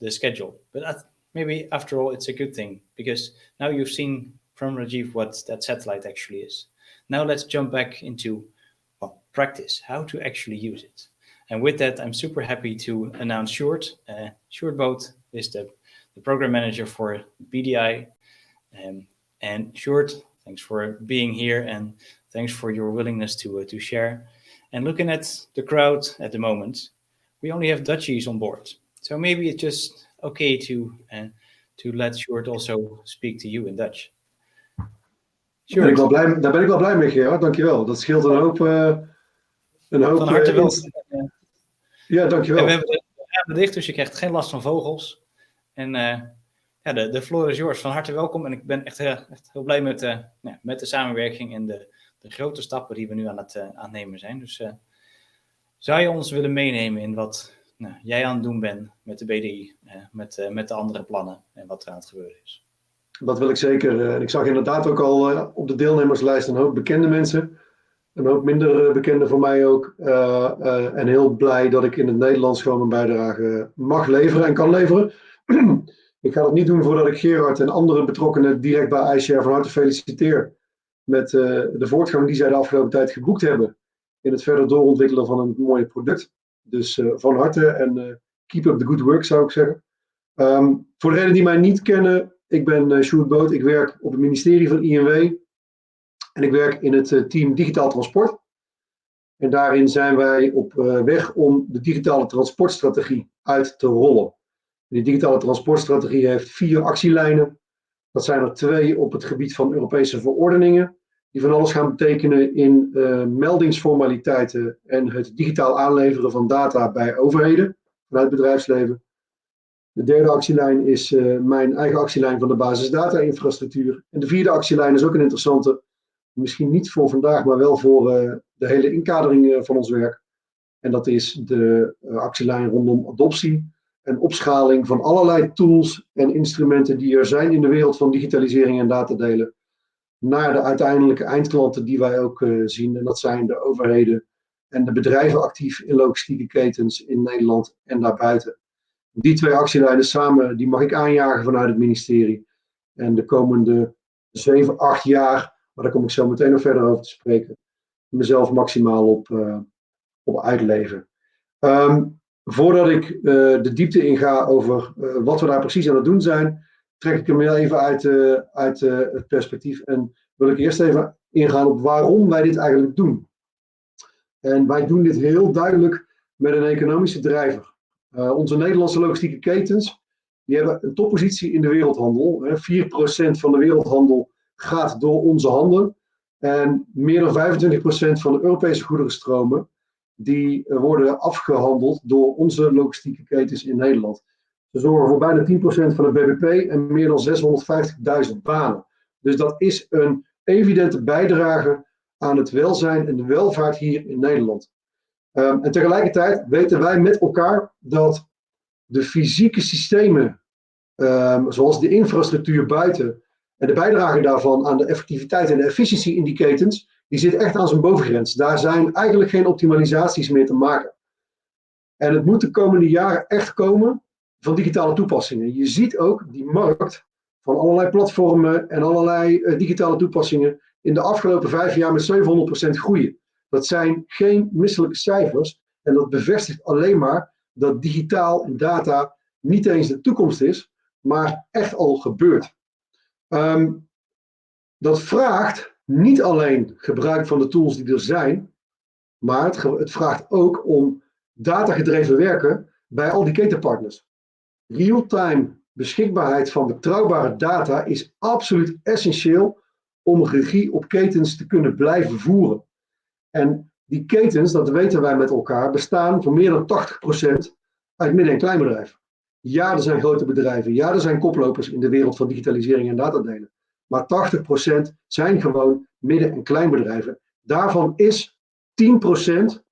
schedule, but maybe after all it's a good thing, because now you've seen from Rajiv what that satellite actually is. Now let's jump back into practice, how to actually use it. And with that, I'm super happy to announce Sjoerd. Sjoerd Boot is the program manager for BDI. And Sjoerd, thanks for being here, and thanks for your willingness to share. And looking at the crowd at the moment, we only have Dutchies on board. So maybe it's just okay to let Sjoerd also speak to you in Dutch. Daar ben ik wel blij mee, Gerard. Dankjewel. Dat scheelt een hoop. Van harte welkom. Ja, dankjewel. En we hebben de ramen dicht, dus je krijgt geen last van vogels. En de floor is yours. Van harte welkom. En ik ben echt heel blij met de samenwerking en de grote stappen die we nu aan het nemen zijn. Dus zou je ons willen meenemen in wat jij aan het doen bent met de BDI, met de andere plannen en wat er aan het gebeuren is? Dat wil ik zeker. En ik zag inderdaad ook al op de deelnemerslijst een hoop bekende mensen. Een hoop minder bekende voor mij ook. En heel blij dat ik in het Nederlands gewoon mijn bijdrage mag leveren en kan leveren. Ik ga dat niet doen voordat ik Gerard en andere betrokkenen direct bij iShare van harte feliciteer met de voortgang die zij de afgelopen tijd geboekt hebben in het verder doorontwikkelen van een mooi product. Dus van harte en keep up the good work, zou ik zeggen. Voor degenen die mij niet kennen, ik ben Sjoerd Boot. Ik werk op het ministerie van INW en ik werk in het team Digitaal Transport. En daarin zijn wij op weg om de digitale transportstrategie uit te rollen. Die digitale transportstrategie heeft 4 actielijnen. Dat zijn er 2 op het gebied van Europese verordeningen, die van alles gaan betekenen in meldingsformaliteiten en het digitaal aanleveren van data bij overheden vanuit het bedrijfsleven. De 3e actielijn is mijn eigen actielijn van de basisdata-infrastructuur. En de 4e actielijn is ook een interessante, misschien niet voor vandaag, maar wel voor de hele inkadering van ons werk. En dat is de actielijn rondom adoptie en opschaling van allerlei tools en instrumenten die er zijn in de wereld van digitalisering en datadelen, naar de uiteindelijke eindklanten die wij ook zien. En dat zijn de overheden en de bedrijven actief in logistieke ketens in Nederland en daarbuiten. Die 2 actielijnen samen, die mag ik aanjagen vanuit het ministerie. En de komende 7, 8 jaar, maar daar kom ik zo meteen nog verder over te spreken, mezelf maximaal op uitleven. Voordat ik de diepte inga over wat we daar precies aan het doen zijn, trek ik hem heel even uit het perspectief en wil ik eerst even ingaan op waarom wij dit eigenlijk doen. En wij doen dit heel duidelijk met een economische drijver. Onze Nederlandse logistieke ketens, die hebben een toppositie in de wereldhandel. 4% van de wereldhandel gaat door onze handen. En meer dan 25% van de Europese goederenstromen die worden afgehandeld door onze logistieke ketens in Nederland. Ze zorgen voor bijna 10% van het BBP en meer dan 650.000 banen. Dus dat is een evidente bijdrage aan het welzijn en de welvaart hier in Nederland. En tegelijkertijd weten wij met elkaar dat de fysieke systemen, zoals de infrastructuur buiten en de bijdrage daarvan aan de effectiviteit en de efficiëntie in die ketens, die zit echt aan zijn bovengrens. Daar zijn eigenlijk geen optimalisaties meer te maken. En het moet de komende jaren echt komen van digitale toepassingen. Je ziet ook die markt van allerlei platformen en allerlei digitale toepassingen in de afgelopen 5 jaar met 700% groeien. Dat zijn geen misselijke cijfers en dat bevestigt alleen maar dat digitaal en data niet eens de toekomst is, maar echt al gebeurt. Dat vraagt niet alleen gebruik van de tools die er zijn, maar het vraagt ook om datagedreven werken bij al die ketenpartners. Real-time beschikbaarheid van betrouwbare data is absoluut essentieel om regie op ketens te kunnen blijven voeren. En die ketens, dat weten wij met elkaar, bestaan voor meer dan 80% uit midden- en kleinbedrijven. Ja, er zijn grote bedrijven, ja, er zijn koplopers in de wereld van digitalisering en datadelen. Maar 80% zijn gewoon midden- en kleinbedrijven. Daarvan is 10%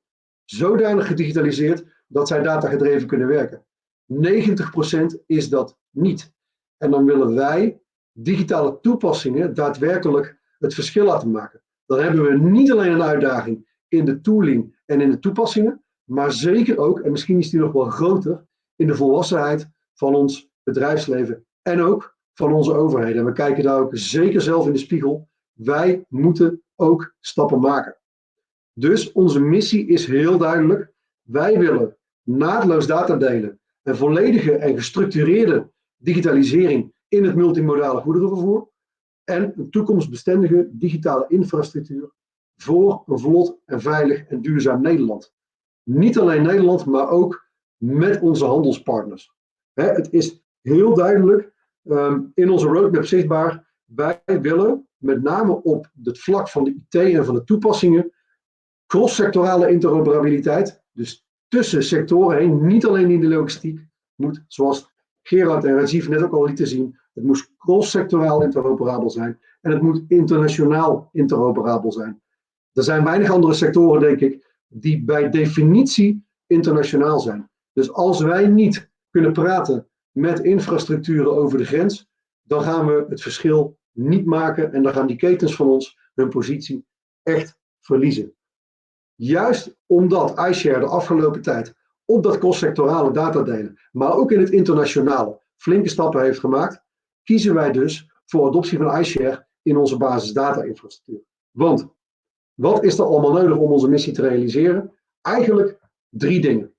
zodanig gedigitaliseerd dat zij datagedreven kunnen werken. 90% is dat niet. En dan willen wij digitale toepassingen daadwerkelijk het verschil laten maken. Dan hebben we niet alleen een uitdaging in de tooling en in de toepassingen, maar zeker ook, en misschien is die nog wel groter, in de volwassenheid van ons bedrijfsleven en ook van onze overheden. En we kijken daar ook zeker zelf in de spiegel. Wij moeten ook stappen maken. Dus onze missie is heel duidelijk. Wij willen naadloos data delen en volledige en gestructureerde digitalisering in het multimodale goederenvervoer en een toekomstbestendige digitale infrastructuur voor een vlot en veilig en duurzaam Nederland. Niet alleen Nederland, maar ook met onze handelspartners. Het is heel duidelijk in onze roadmap zichtbaar. Wij willen met name op het vlak van de IT en van de toepassingen cross-sectorale interoperabiliteit, dus tussen sectoren heen, niet alleen in de logistiek, moet, zoals Gerard en Rajiv net ook al lieten zien, het moet cross-sectoraal interoperabel zijn en het moet internationaal interoperabel zijn. Er zijn weinig andere sectoren, denk ik, die bij definitie internationaal zijn. Dus als wij niet kunnen praten met infrastructuren over de grens, dan gaan we het verschil niet maken en dan gaan die ketens van ons hun positie echt verliezen. Juist omdat iShare de afgelopen tijd op dat cross-sectorale datadelen, maar ook in het internationale, flinke stappen heeft gemaakt, kiezen wij dus voor adoptie van iShare in onze basisdata-infrastructuur. Want wat is er allemaal nodig om onze missie te realiseren? Eigenlijk 3 dingen.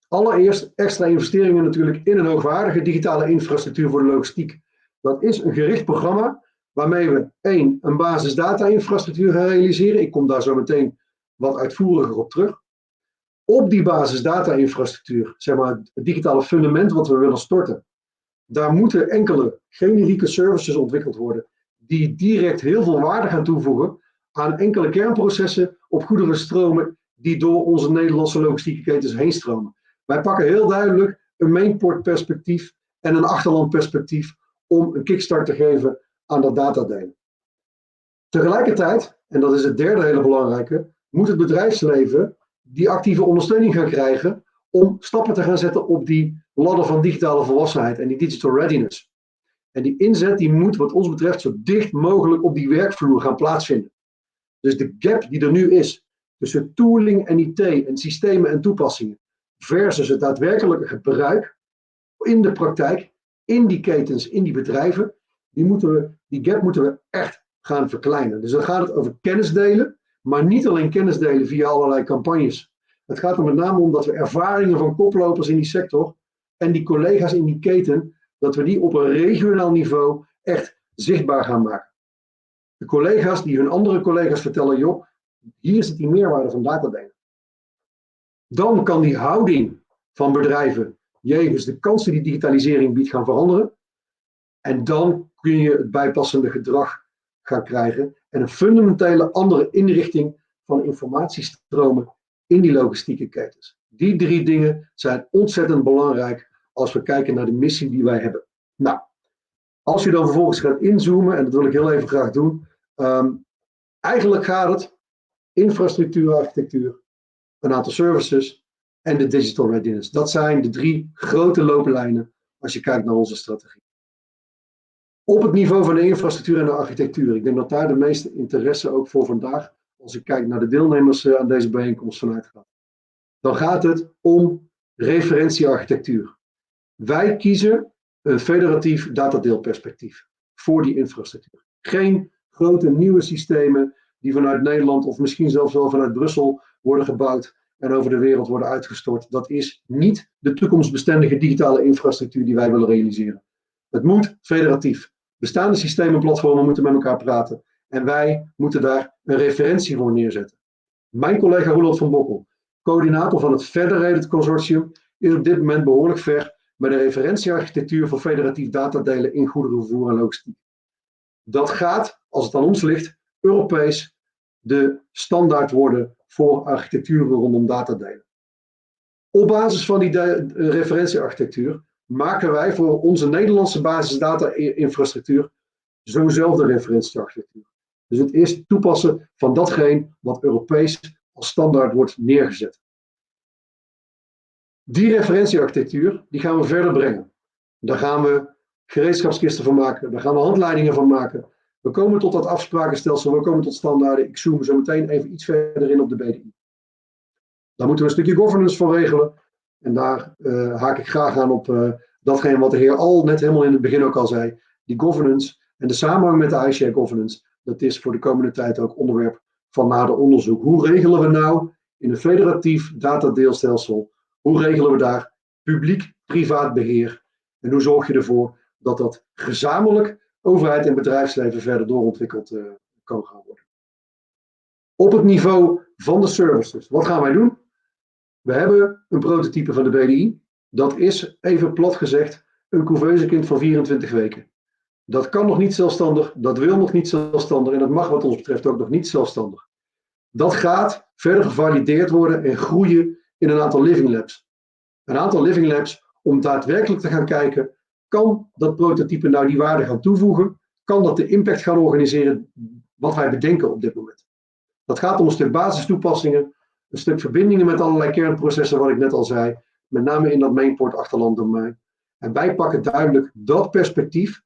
Allereerst extra investeringen natuurlijk in een hoogwaardige digitale infrastructuur voor de logistiek. Dat is een gericht programma waarmee we een basisdata-infrastructuur gaan realiseren. Ik kom daar zo meteen wat uitvoeriger op terug. Op die basisdata-infrastructuur, zeg maar het digitale fundament wat we willen storten, daar moeten enkele generieke services ontwikkeld worden die direct heel veel waarde gaan toevoegen aan enkele kernprocessen op goederenstromen die door onze Nederlandse logistieke ketens heen stromen. Wij pakken heel duidelijk een mainport perspectief en een achterland perspectief om een kickstart te geven aan dat datadelen. Tegelijkertijd, en dat is het derde hele belangrijke, moet het bedrijfsleven die actieve ondersteuning gaan krijgen om stappen te gaan zetten op die ladder van digitale volwassenheid en die digital readiness. En die inzet die moet wat ons betreft zo dicht mogelijk op die werkvloer gaan plaatsvinden. Dus de gap die er nu is tussen tooling en IT en systemen en toepassingen versus het daadwerkelijke gebruik in de praktijk, in die ketens, in die bedrijven, die gap moeten we echt gaan verkleinen. Dus dan gaat het over kennis delen, maar niet alleen kennis delen via allerlei campagnes. Het gaat er met name om dat we ervaringen van koplopers in die sector en die collega's in die keten, dat we die op een regionaal niveau echt zichtbaar gaan maken. De collega's die hun andere collega's vertellen, joh, hier zit die meerwaarde van datadelen. Dan kan die houding van bedrijven jegens de kansen die digitalisering biedt gaan veranderen. En dan kun je het bijpassende gedrag gaan krijgen en een fundamentele andere inrichting van informatiestromen in die logistieke ketens. Die 3 dingen zijn ontzettend belangrijk als we kijken naar de missie die wij hebben. Nou, als je dan vervolgens gaat inzoomen, en dat wil ik heel even graag doen, eigenlijk gaat het infrastructuur, architectuur, een aantal services en de digital readiness. Dat zijn de 3 grote looplijnen als je kijkt naar onze strategie. Op het niveau van de infrastructuur en de architectuur. Ik denk dat daar de meeste interesse ook voor vandaag, als ik kijk naar de deelnemers aan deze bijeenkomst, vanuit gaat. Dan gaat het om referentiearchitectuur. Wij kiezen een federatief datadeelperspectief voor die infrastructuur. Geen grote nieuwe systemen die vanuit Nederland of misschien zelfs wel vanuit Brussel worden gebouwd en over de wereld worden uitgestort. Dat is niet de toekomstbestendige digitale infrastructuur die wij willen realiseren. Het moet federatief. Bestaande systemen en platformen moeten met elkaar praten. En wij moeten daar een referentie voor neerzetten. Mijn collega Roeland van Bokkel, coördinator van het Federated Consortium, is op dit moment behoorlijk ver met een referentiearchitectuur voor federatief datadelen in goederenvervoer en logistiek. Dat gaat, als het aan ons ligt, Europees de standaard worden voor architecturen rondom datadelen. Op basis van die referentiearchitectuur maken wij voor onze Nederlandse basisdata-infrastructuur zo'nzelfde referentiearchitectuur. Dus het eerst toepassen van datgene wat Europees als standaard wordt neergezet. Die referentiearchitectuur die gaan we verder brengen. Daar gaan we gereedschapskisten van maken, daar gaan we handleidingen van maken. We komen tot dat afsprakenstelsel, we komen tot standaarden. Ik zoom zo meteen even iets verder in op de BDI. Daar moeten we een stukje governance voor regelen. En daar haak ik graag aan op datgene wat de heer Al net helemaal in het begin ook al zei. Die governance en de samenhang met de iSHARE governance, dat is voor de komende tijd ook onderwerp van nader onderzoek. Hoe regelen we nou in een federatief datadeelstelsel, hoe regelen we daar publiek-privaat beheer? En hoe zorg je ervoor dat dat gezamenlijk overheid en bedrijfsleven verder doorontwikkeld kan gaan worden? Op het niveau van de services, wat gaan wij doen? We hebben een prototype van de BDI. Dat is, even plat gezegd, een couveusekind van 24 weken. Dat kan nog niet zelfstandig, dat wil nog niet zelfstandig en dat mag wat ons betreft ook nog niet zelfstandig. Dat gaat verder gevalideerd worden en groeien in een aantal living labs. Een aantal living labs om daadwerkelijk te gaan kijken, kan dat prototype nou die waarde gaan toevoegen? Kan dat de impact gaan organiseren wat wij bedenken op dit moment? Dat gaat om een stuk basistoepassingen, een stuk verbindingen met allerlei kernprocessen, wat ik net al zei, met name in dat mainport achterlanddomein. En wij pakken duidelijk dat perspectief,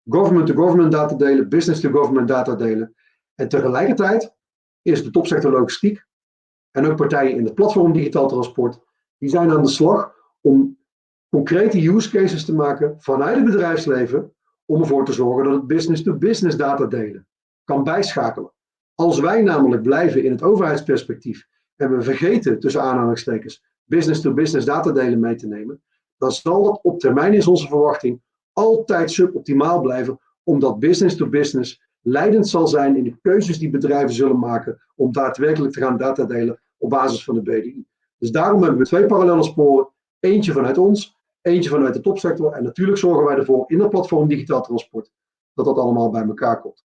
government-to-government datadelen, business-to-government datadelen. En tegelijkertijd is de topsector logistiek en ook partijen in het platform digitaal transport, die zijn aan de slag om concrete use cases te maken vanuit het bedrijfsleven om ervoor te zorgen dat het business-to-business datadelen kan bijschakelen. Als wij namelijk blijven in het overheidsperspectief en we vergeten tussen aanhalingstekens business-to-business datadelen mee te nemen, dan zal dat op termijn, is onze verwachting, altijd suboptimaal blijven, omdat business-to-business leidend zal zijn in de keuzes die bedrijven zullen maken om daadwerkelijk te gaan datadelen op basis van de BDI. Dus daarom hebben we 2 parallele sporen, eentje vanuit ons, eentje vanuit de topsector en natuurlijk zorgen wij ervoor in het platform digitaal transport dat dat allemaal bij elkaar komt.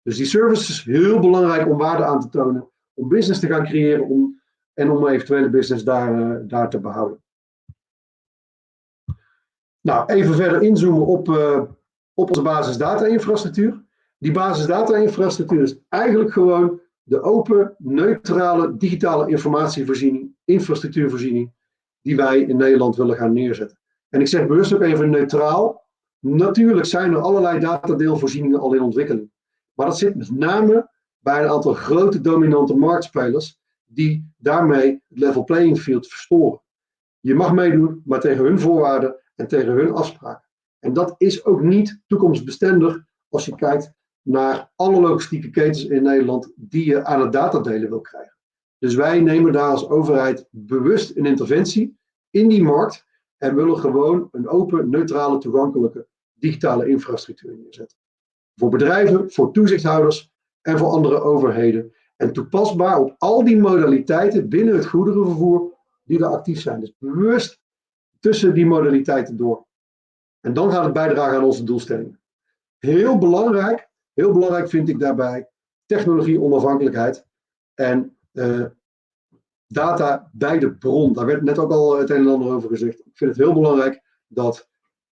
Dus die service is heel belangrijk om waarde aan te tonen, om business te gaan creëren en om eventuele business daar te behouden. Nou, even verder inzoomen op onze basisdata-infrastructuur. Die basisdata-infrastructuur is eigenlijk gewoon de open, neutrale, digitale informatievoorziening, infrastructuurvoorziening, die wij in Nederland willen gaan neerzetten. En ik zeg bewust ook even neutraal. Natuurlijk zijn er allerlei datadeelvoorzieningen al in ontwikkeling. Maar dat zit met name bij een aantal grote dominante marktspelers die daarmee het level playing field verstoren. Je mag meedoen, maar tegen hun voorwaarden en tegen hun afspraken. En dat is ook niet toekomstbestendig als je kijkt naar alle logistieke ketens in Nederland die je aan het datadelen wil krijgen. Dus wij nemen daar als overheid bewust een interventie in die markt en willen gewoon een open, neutrale, toegankelijke digitale infrastructuur neerzetten. Voor bedrijven, voor toezichthouders en voor andere overheden. En toepasbaar op al die modaliteiten binnen het goederenvervoer die er actief zijn. Dus bewust tussen die modaliteiten door. En dan gaat het bijdragen aan onze doelstellingen. Heel belangrijk vind ik daarbij technologie onafhankelijkheid en data bij de bron. Daar werd net ook al het een en ander over gezegd. Ik vind het heel belangrijk dat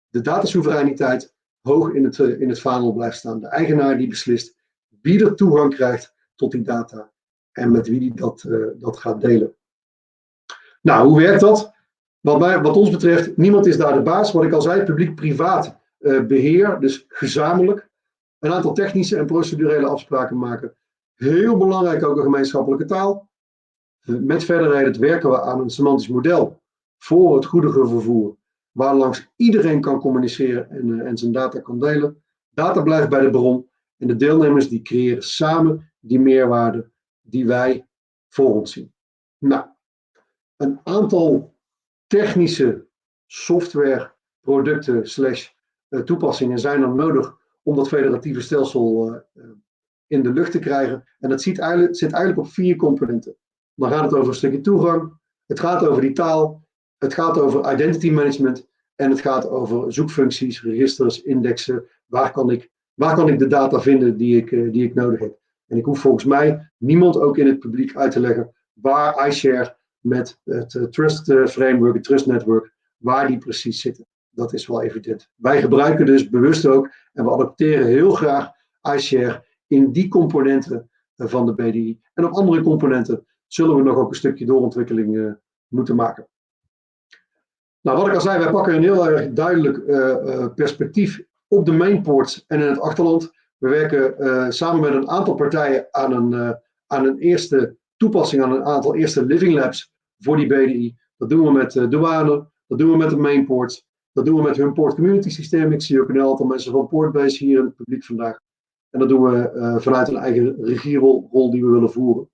de datasoevereiniteit hoog in het vaandel blijft staan. De eigenaar die beslist wie er toegang krijgt tot die data en met wie die dat gaat delen. Nou, hoe werkt dat? Wat ons betreft, niemand is daar de baas. Wat ik al zei, publiek-privaat beheer, dus gezamenlijk. Een aantal technische en procedurele afspraken maken. Heel belangrijk ook een gemeenschappelijke taal. Met verderheid werken we aan een semantisch model voor het goederenvervoer, waarlangs iedereen kan communiceren en zijn data kan delen. Data blijft bij de bron en de deelnemers die creëren samen die meerwaarde die wij voor ons zien. Nou, een aantal technische software producten / toepassingen zijn er nodig om dat federatieve stelsel in de lucht te krijgen. En dat zit eigenlijk op 4 componenten. Dan gaat het over een stukje toegang, het gaat over die taal, het gaat over identity management en het gaat over zoekfuncties, registers, indexen. Waar kan ik de data vinden die ik nodig heb? En ik hoef volgens mij niemand ook in het publiek uit te leggen waar iShare met het Trust Framework, het Trust Network, waar die precies zitten. Dat is wel evident. Wij gebruiken dus bewust ook en we adapteren heel graag iShare in die componenten van de BDI. En op andere componenten zullen we nog ook een stukje doorontwikkeling moeten maken. Nou, wat ik al zei, wij pakken een heel erg duidelijk perspectief op de mainports en in het achterland. We werken samen met een aantal partijen aan een eerste toepassing, aan een aantal eerste living labs voor die BDI. Dat doen we met douane, dat doen we met de mainports, dat doen we met hun port community systeem. Ik zie ook een aantal mensen van Portbase hier in het publiek vandaag. En dat doen we vanuit een eigen regierol die we willen voeren.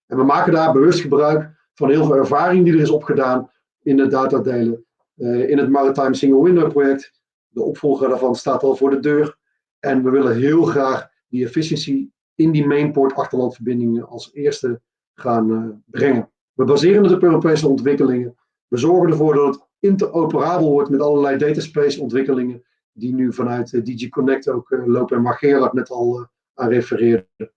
En we maken daar bewust gebruik van heel veel ervaring die er is opgedaan in het datadelen. In het Maritime Single Window project. De opvolger daarvan staat al voor de deur. En we willen heel graag die efficiëntie in die mainport achterlandverbindingen als eerste gaan brengen. We baseren het op Europese ontwikkelingen. We zorgen ervoor dat het interoperabel wordt met allerlei dataspace ontwikkelingen die nu vanuit DG Connect ook lopen en waar Gerard net al aan refereerde.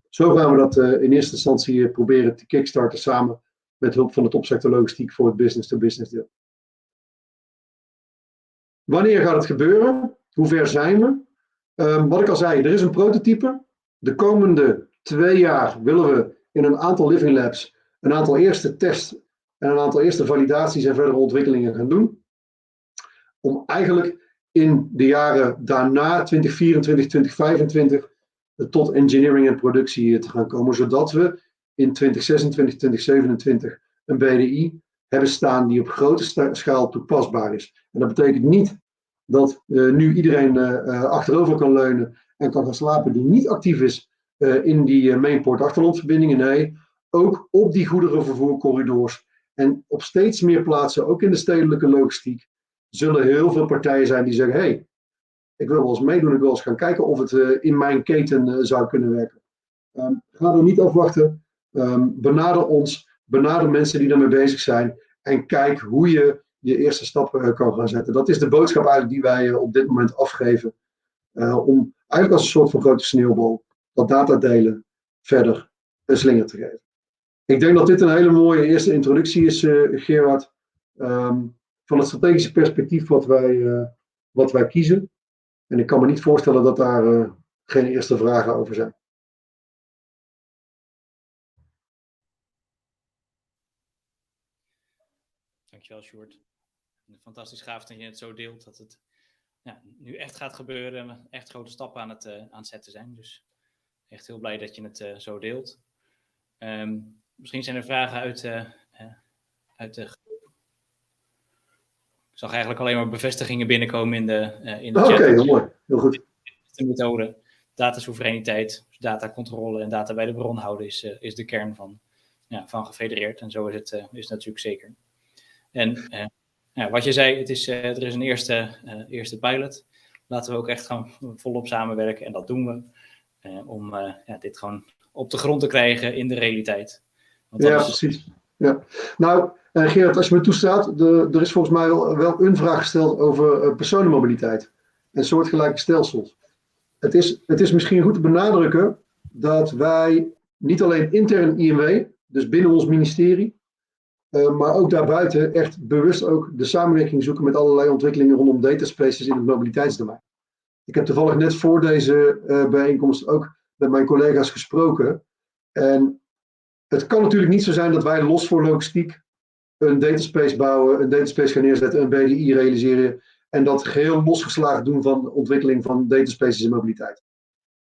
Zo gaan we dat in eerste instantie proberen te kickstarten samen met hulp van de topsector logistiek voor het business-to-business deel. Wanneer gaat het gebeuren? Hoe ver zijn we? Wat ik al zei, er is een prototype. De komende 2 jaar willen we in een aantal living labs een aantal eerste tests en een aantal eerste validaties en verdere ontwikkelingen gaan doen. Om eigenlijk in de jaren daarna, 2024, 2025, tot engineering en productie te gaan komen. Zodat we in 2026, 2027 een BDI hebben staan die op grote schaal toepasbaar is. En dat betekent niet dat nu iedereen achterover kan leunen en kan gaan slapen die niet actief is in die mainport achterlandverbindingen. Nee, ook op die goederenvervoercorridors en op steeds meer plaatsen, ook in de stedelijke logistiek, zullen heel veel partijen zijn die zeggen, hey, ik wil wel eens meedoen, ik wil eens gaan kijken of het in mijn keten zou kunnen werken. Ga er niet afwachten. Benader ons, benader mensen die ermee bezig zijn en kijk hoe je je eerste stappen kan gaan zetten. Dat is de boodschap eigenlijk die wij op dit moment afgeven. Om eigenlijk als een soort van grote sneeuwbal dat datadelen verder een slinger te geven. Ik denk dat dit een hele mooie eerste introductie is, Gerard, van het strategische perspectief wat wij kiezen. En ik kan me niet voorstellen dat daar geen eerste vragen over zijn. Dankjewel, Sjoerd. Fantastisch gaaf dat je het zo deelt, dat het nu echt gaat gebeuren en we echt grote stappen aan het zetten zijn. Dus echt heel blij dat je het zo deelt. Misschien zijn er vragen uit de groep. Ik zag eigenlijk alleen maar bevestigingen binnenkomen in de chat. Oké, heel mooi. Heel goed. De methode, datasoevereiniteit, datacontrole en data bij de bron houden is de kern van gefedereerd. En zo is het natuurlijk zeker. En wat je zei, er is een eerste pilot. Laten we ook echt gaan volop samenwerken en dat doen we. Om dit gewoon op de grond te krijgen in de realiteit. Want Ja, precies. Ja, nou Gerard, als je me toestaat, er is volgens mij wel een vraag gesteld over personenmobiliteit en soortgelijke stelsels. Het is misschien goed te benadrukken dat wij niet alleen intern INW, dus binnen ons ministerie, maar ook daarbuiten echt bewust ook de samenwerking zoeken met allerlei ontwikkelingen rondom dataspaces in het mobiliteitsdomein. Ik heb toevallig net voor deze bijeenkomst ook met mijn collega's gesproken. En het kan natuurlijk niet zo zijn dat wij los voor logistiek een dataspace bouwen, een dataspace gaan neerzetten, een BDI realiseren en dat geheel losgeslagen doen van de ontwikkeling van dataspaces in mobiliteit.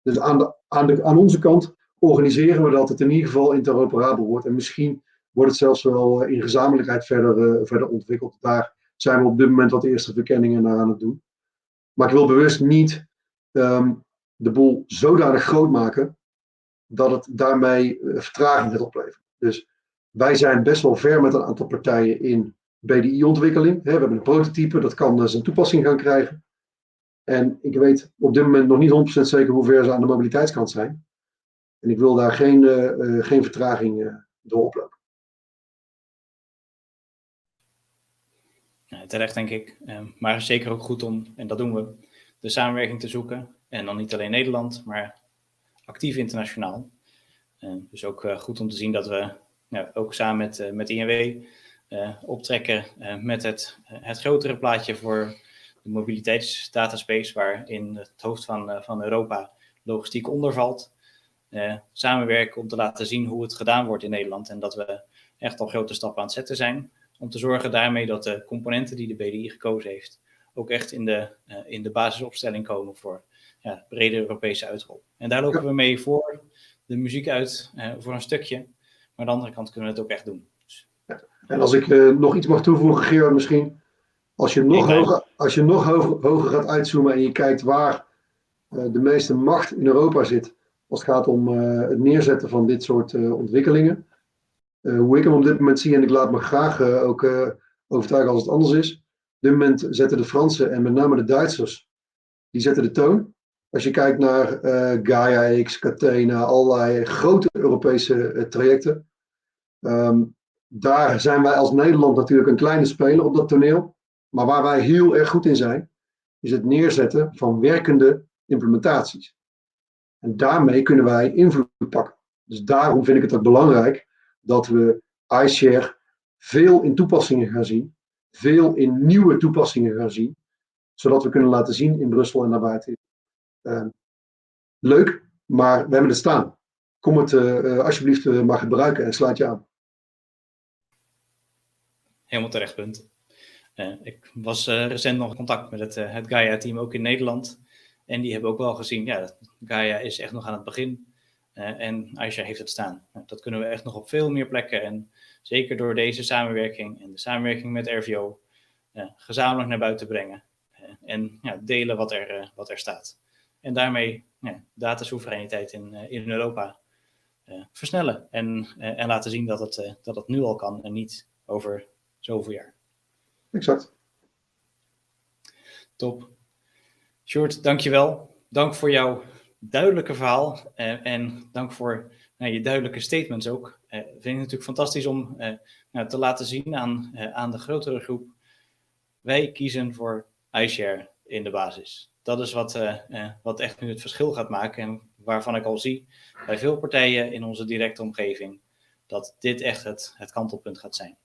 Dus aan onze kant organiseren we dat het in ieder geval interoperabel wordt en misschien wordt het zelfs wel in gezamenlijkheid verder ontwikkeld. Daar zijn we op dit moment wat eerste verkenningen naar aan het doen. Maar ik wil bewust niet de boel zodanig groot maken dat het daarmee vertraging gaat opleveren. Dus wij zijn best wel ver met een aantal partijen in BDI-ontwikkeling. We hebben een prototype, dat kan zijn toepassing gaan krijgen. En ik weet op dit moment nog niet 100% zeker hoe ver ze aan de mobiliteitskant zijn. En ik wil daar geen vertraging door oplopen. Ja, terecht denk ik. Maar zeker ook goed om, en dat doen we, de samenwerking te zoeken. En dan niet alleen Nederland, maar actief internationaal. Dus ook goed om te zien dat we ook samen met INW optrekken met het grotere plaatje voor de mobiliteitsdataspace, waarin het hoofd van Europa logistiek onder valt. Samenwerken om te laten zien hoe het gedaan wordt in Nederland en dat we echt al grote stappen aan het zetten zijn. Om te zorgen daarmee dat de componenten die de BDI gekozen heeft ook echt in de basisopstelling komen voor brede Europese uitrol. En daar lopen we mee voor de muziek uit voor een stukje. Maar aan de andere kant kunnen we het ook echt doen. Dus. En als ik nog iets mag toevoegen, Gerard, misschien. Als je nog hoger gaat uitzoomen en je kijkt waar de meeste macht in Europa zit. Als het gaat om het neerzetten van dit soort ontwikkelingen. Hoe ik hem op dit moment zie, en ik laat me graag ook overtuigen als het anders is. Op dit moment zetten de Fransen en met name de Duitsers, die zetten de toon. Als je kijkt naar Gaia-X, Catena, allerlei grote Europese trajecten. Daar zijn wij als Nederland natuurlijk een kleine speler op dat toneel. Maar waar wij heel erg goed in zijn, is het neerzetten van werkende implementaties. En daarmee kunnen wij invloed pakken. Dus daarom vind ik het ook belangrijk dat we iShare veel in toepassingen gaan zien. Veel in nieuwe toepassingen gaan zien. Zodat we kunnen laten zien in Brussel en daarbuiten. Leuk, maar we hebben het staan. Kom het alsjeblieft maar gebruiken en sluit je aan. Helemaal terecht punt. Ik was recent nog in contact met het Gaia-team ook in Nederland. En die hebben ook wel gezien, dat Gaia is echt nog aan het begin. En iShare heeft het staan. Dat kunnen we echt nog op veel meer plekken. En zeker door deze samenwerking en de samenwerking met RVO gezamenlijk naar buiten brengen. En delen wat er staat. En daarmee datasoevereiniteit in Europa versnellen. En laten zien dat het nu al kan en niet over zoveel jaar. Exact. Top. Sjoerd, dankjewel. Dank voor jouw duidelijke verhaal en dank voor je duidelijke statements ook. Vind ik natuurlijk fantastisch om te laten zien aan de grotere groep. Wij kiezen voor iShare in de basis. Dat is wat echt nu het verschil gaat maken en waarvan ik al zie bij veel partijen in onze directe omgeving dat dit echt het kantelpunt gaat zijn.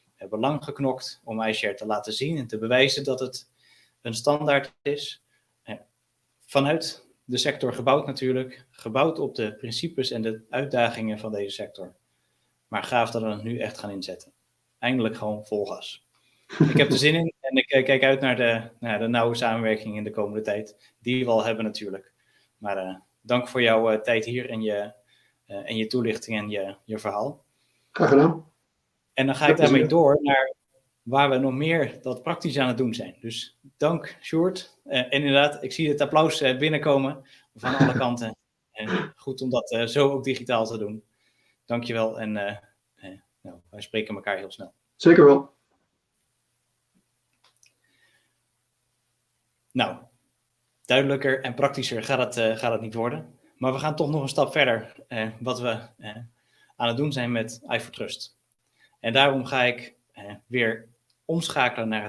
We hebben lang geknokt om iShare te laten zien en te bewijzen dat het een standaard is. Vanuit de sector gebouwd natuurlijk, gebouwd op de principes en de uitdagingen van deze sector. Maar gaaf dat we het nu echt gaan inzetten. Eindelijk gewoon vol gas. Ik heb er zin in en ik kijk uit naar de nauwe samenwerking in de komende tijd. Die we al hebben natuurlijk. Maar dank voor jouw tijd hier en je toelichting en je verhaal. Graag gedaan. En dan ga ik daarmee door naar waar we nog meer dat praktisch aan het doen zijn. Dus dank Sjoerd. En inderdaad, ik zie het applaus binnenkomen van alle kanten. Goed om dat zo ook digitaal te doen. Dankjewel en wij spreken elkaar heel snel. Zeker wel. Nou, duidelijker en praktischer gaat het niet worden. Maar we gaan toch nog een stap verder wat we aan het doen zijn met iForTrust. En daarom ga ik weer omschakelen naar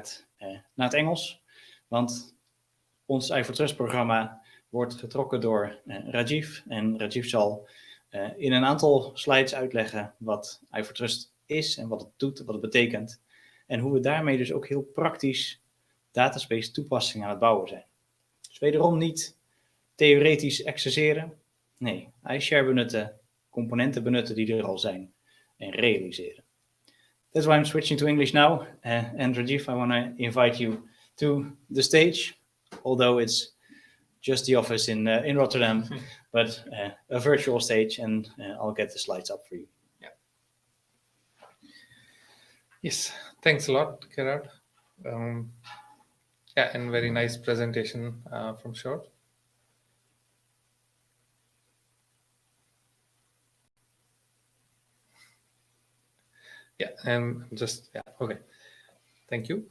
het Engels. Want ons iForTrust-programma wordt getrokken door Rajiv. En Rajiv zal in een aantal slides uitleggen wat iForTrust is en wat het doet, wat het betekent. En hoe we daarmee dus ook heel praktisch database toepassingen aan het bouwen zijn. Dus wederom niet theoretisch exerceren. Nee, iShare benutten, componenten benutten die er al zijn en realiseren. That's why I'm switching to English now. And Rajiv, I want to invite you to the stage, although it's just the office in Rotterdam, but a virtual stage, and I'll get the slides up for you. Yeah. Yes, thanks a lot, Gerard. Yeah, and very nice presentation from Sjoerd. Yeah, and just, yeah, okay. Thank you.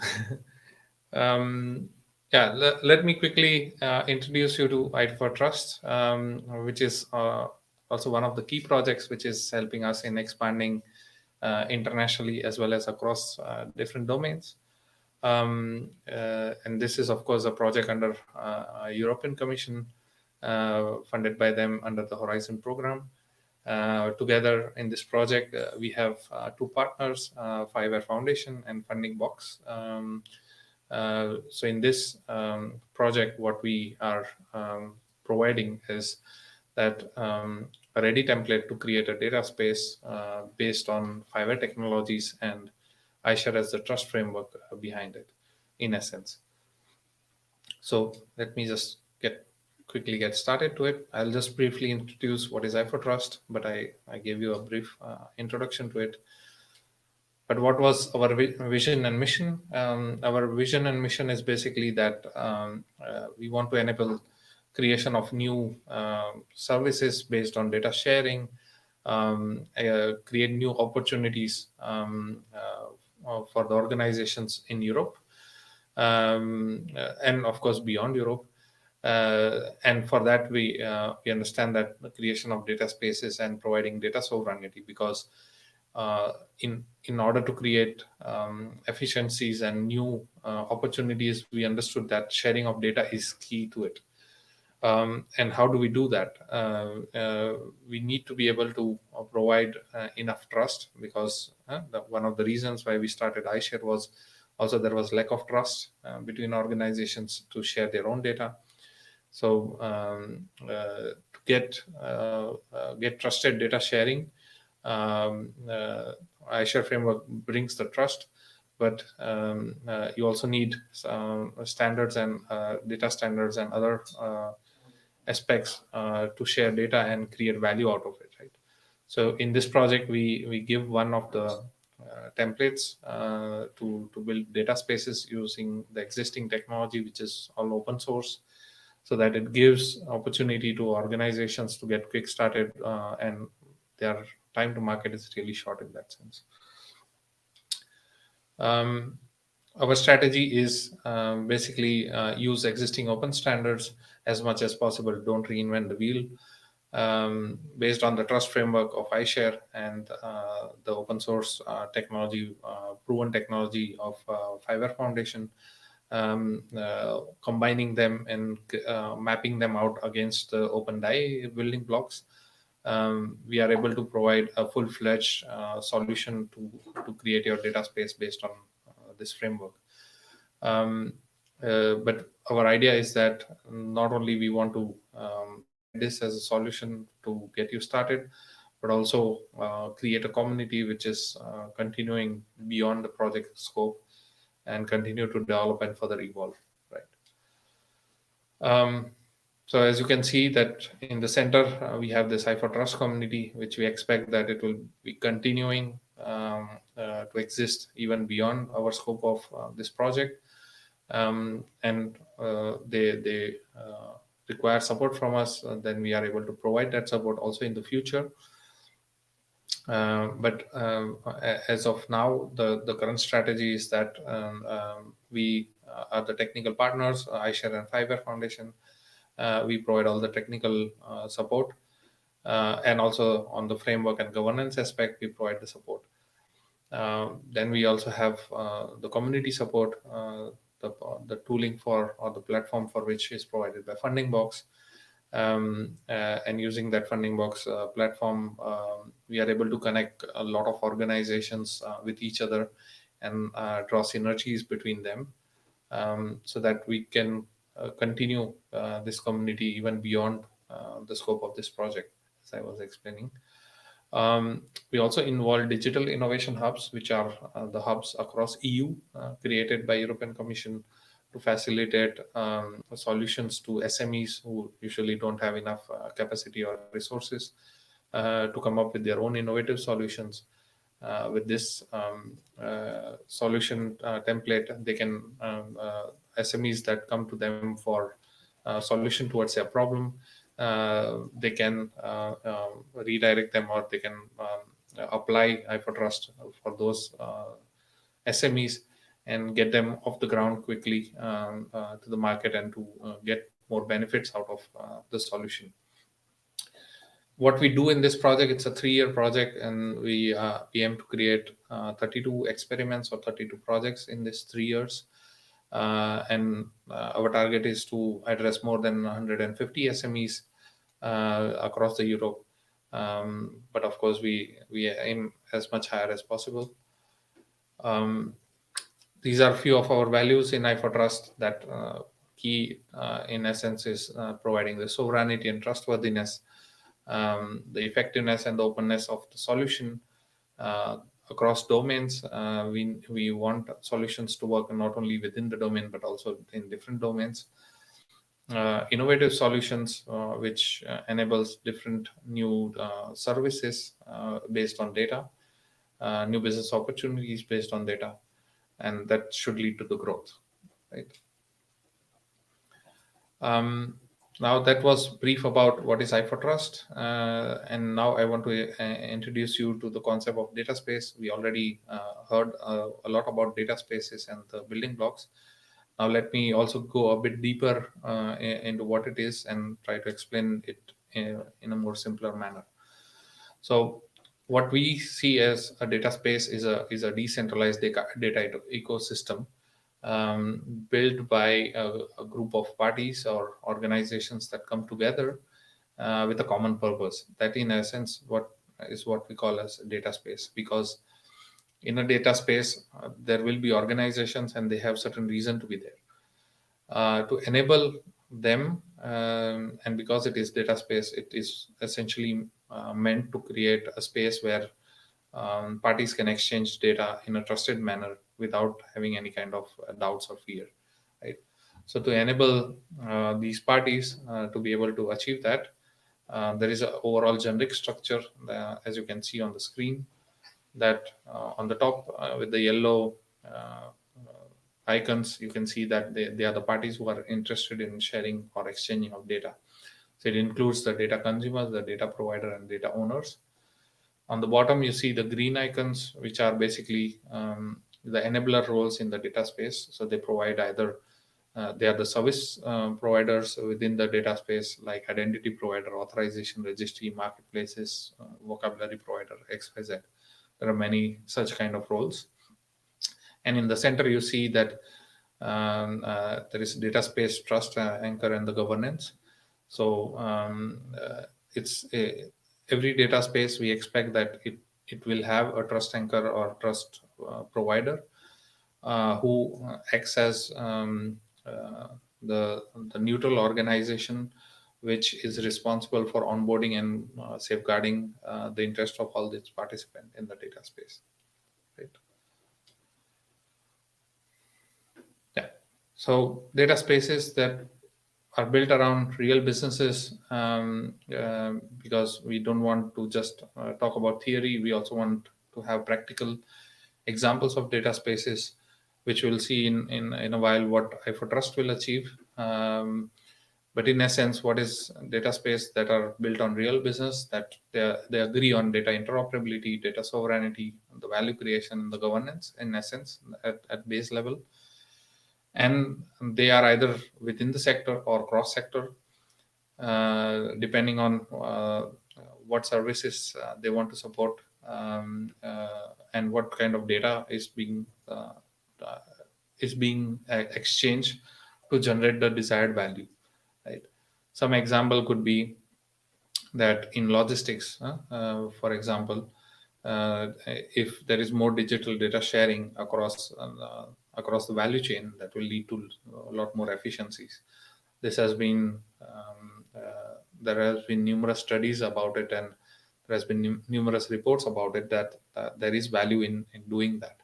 Yeah, let me quickly introduce you to iForTrust, which is also one of the key projects which is helping us in expanding internationally as well as across different domains. And this is, of course, a project under a European Commission funded by them under the Horizon program. Together in this project, we have two partners, Fiverr Foundation and Funding Box. So in this project, what we are providing is that a ready template to create a data space based on Fiverr technologies and iShare as the trust framework behind it, in essence. So let me just quickly get started to it. I'll just briefly introduce what is iForTrust, but I gave you a brief introduction to it. But what was our vision and mission? Our vision and mission is basically that we want to enable creation of new services based on data sharing, create new opportunities for the organizations in Europe, and of course beyond Europe. And for that, we understand that the creation of data spaces and providing data sovereignty, because in order to create efficiencies and new opportunities, we understood that sharing of data is key to it. And how do we do that? We need to be able to provide enough trust, because one of the reasons why we started iShare was also there was lack of trust between organizations to share their own data. So to get trusted data sharing, iShare framework brings the trust, but you also need standards and data standards and other aspects to share data and create value out of it, right? So in this project, we give one of the templates to build data spaces using the existing technology, which is all open source, so that it gives opportunity to organizations to get quick started, and their time to market is really short in that sense. Our strategy is basically use existing open standards as much as possible. Don't reinvent the wheel. Based on the trust framework of iShare and the open source technology, proven technology of Fiverr Foundation, combining them and mapping them out against the OpenDI building blocks, we are able to provide a full-fledged solution to create your data space based on this framework. But our idea is that not only we want to this as a solution to get you started, but also create a community which is continuing beyond the project scope and continue to develop and further evolve, right? So as you can see that in the center, we have this iForTrust community, which we expect that it will be continuing to exist even beyond our scope of this project. And they require support from us, then we are able to provide that support also in the future. But as of now, the current strategy is that we are the technical partners, iShare and Fiverr Foundation. We provide all the technical support, and also on the framework and governance aspect, we provide the support. Then we also have the community support, the tooling for, or the platform for which is provided by Funding Box. And using that Funding Box platform, we are able to connect a lot of organizations with each other and draw synergies between them, so that we can continue this community even beyond the scope of this project, as I was explaining. We also involve digital innovation hubs, which are the hubs across EU created by European Commission to facilitate solutions to SMEs who usually don't have enough capacity or resources to come up with their own innovative solutions. With this solution template, they can SMEs that come to them for solution towards their problem, they can redirect them, or they can apply iForTrust for those SMEs and get them off the ground quickly to the market, and to get more benefits out of the solution. What we do in this project, it's a 3-year project, and we aim to create 32 experiments or 32 projects in this 3 years. And our target is to address more than 150 SMEs across the Europe. But of course, we aim as much higher as possible. These are few of our values in iForTrust. That key, in essence, is providing the sovereignty and trustworthiness, the effectiveness and the openness of the solution across domains. We want solutions to work not only within the domain, but also in different domains. Innovative solutions which enables different new services based on data, new business opportunities based on data, and that should lead to the growth, right? Now that was brief about what is iForTrust, and now I want to introduce you to the concept of data space. We already heard a lot about data spaces and the building blocks. Now let me also go a bit deeper into what it is and try to explain it in a more simpler manner. So what we see as a data space is a decentralized data ecosystem built by a group of parties or organizations that come together with a common purpose. That, in essence, what we call as a data space, because in a data space there will be organizations and they have certain reason to be there. To enable them, and because it is data space, it is essentially meant to create a space where parties can exchange data in a trusted manner without having any kind of doubts or fear, right? So to enable these parties to be able to achieve that, there is an overall generic structure, as you can see on the screen, that on the top with the yellow icons, you can see that they are the parties who are interested in sharing or exchanging of data. So it includes the data consumers, the data provider, and data owners. On the bottom, you see the green icons, which are basically the enabler roles in the data space. So they provide either, they are the service providers within the data space, like identity provider, authorization registry, marketplaces, vocabulary provider, XYZ. There are many such kind of roles. And in the center, you see that there is data space trust anchor and the governance. So it's every data space, we expect that it will have a trust anchor or trust provider who acts as the neutral organization which is responsible for onboarding and safeguarding the interest of all these participants in the data space, right? Yeah. So data spaces that are built around real businesses, because we don't want to just talk about theory. We also want to have practical examples of data spaces, which we'll see in a while what iForTrust will achieve. But in essence, what is data space that are built on real business, that they agree on data interoperability, data sovereignty, the value creation, the governance, in essence, at base level. And they are either within the sector or cross-sector, depending on what services they want to support. and what kind of data is being exchanged to generate the desired value, right? Some example could be that in logistics, for example, if there is more digital data sharing across the value chain, that will lead to a lot more efficiencies. This has been there has been numerous studies about it, and there has been numerous reports about it that there is value in doing that.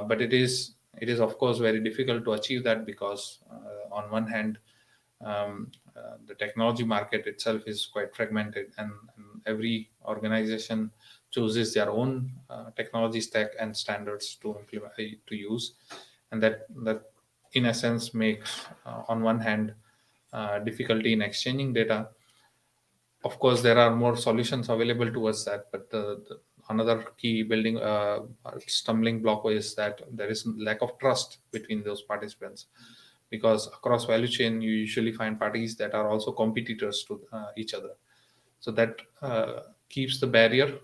But it is of course very difficult to achieve that, because on one hand, the technology market itself is quite fragmented, and every organization chooses their own technology stack and standards to implement, to use, and that in a sense makes on one hand difficulty in exchanging data. Of course, there are more solutions available towards that, but another key building stumbling block is that there is lack of trust between those participants, because across value chain you usually find parties that are also competitors to each other. So that keeps the barrier,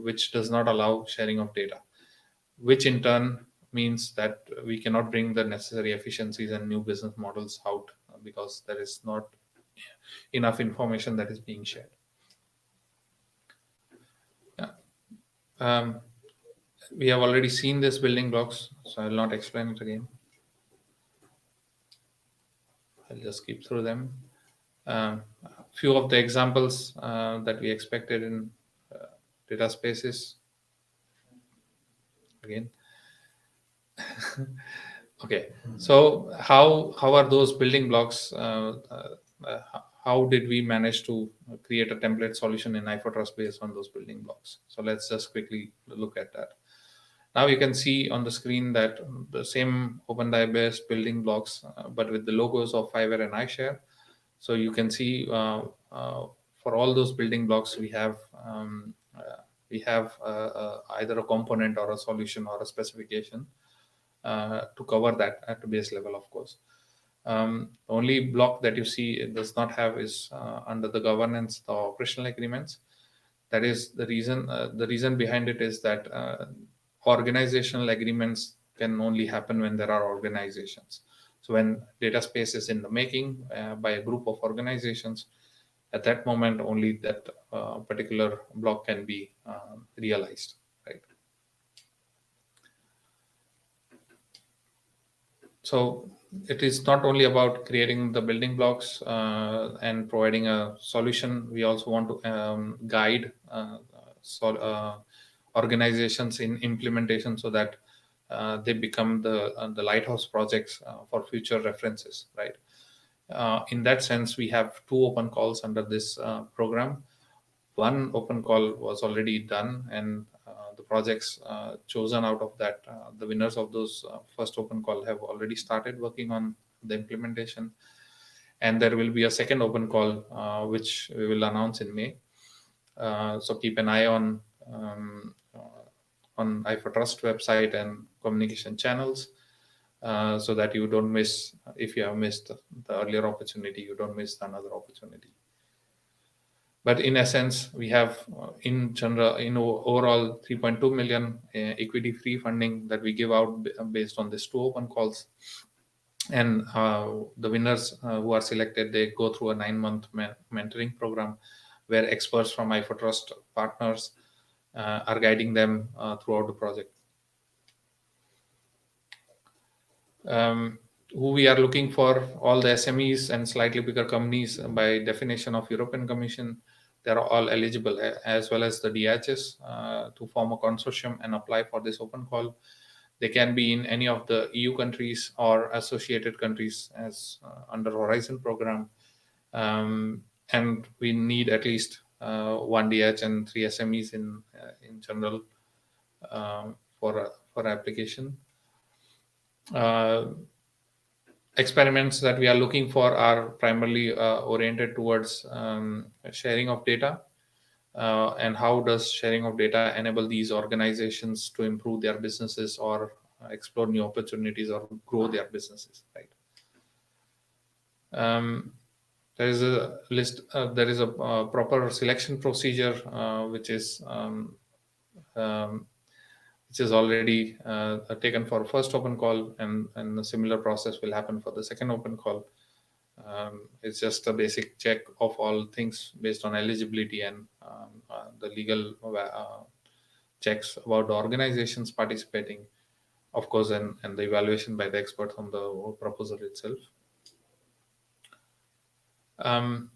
which does not allow sharing of data, which in turn means that we cannot bring the necessary efficiencies and new business models out, because there is not enough information that is being shared. Yeah. We have already seen this building blocks, so I will not explain it again. I'll just skip through them. Few of the examples that we expected in data spaces. Again. Okay, so how are those building blocks? How did we manage to create a template solution in iFortrust based on those building blocks? So let's just quickly look at that. Now you can see on the screen that the same OpenDI based building blocks, but with the logos of Fiverr and iShare. So you can see for all those building blocks, we have either a component or a solution or a specification to cover that at the base level, of course. Only block that you see it does not have is under the governance, the operational agreements. That is the reason. The reason behind it is that organizational agreements can only happen when there are organizations. So when data space is in the making by a group of organizations, at that moment only that particular block can be realized, right? So it is not only about creating the building blocks and providing a solution. We also want to guide organizations in implementation, so that they become the lighthouse projects for future references, right? In that sense, we have 2 open calls under this program. One open call was already done, and the projects chosen out of that, the winners of those first open call have already started working on the implementation. And there will be a second open call, which we will announce in May. So keep an eye on iFortrust website and communication channels, so that you don't miss, if you have missed the earlier opportunity, you don't miss another opportunity. But in essence, we have in general, overall 3.2 million equity free funding that we give out based on these 2 open calls. And the winners who are selected, they go through a 9-month mentoring program where experts from iFortrust partners are guiding them throughout the project. Who we are looking for, all the SMEs and slightly bigger companies by definition of European Commission, they are all eligible, as well as the DHs, to form a consortium and apply for this open call. They can be in any of the EU countries or associated countries as under Horizon program. And we need at least 1 DH and 3 SMEs in general for application. Experiments that we are looking for are primarily oriented towards sharing of data, and how does sharing of data enable these organizations to improve their businesses or explore new opportunities or grow their businesses, right? there is a list. There is a proper selection procedure, which is already taken for first open call, and a similar process will happen for the second open call. It's just a basic check of all things based on eligibility and the legal checks about the organizations participating, of course, and the evaluation by the experts on the proposal itself.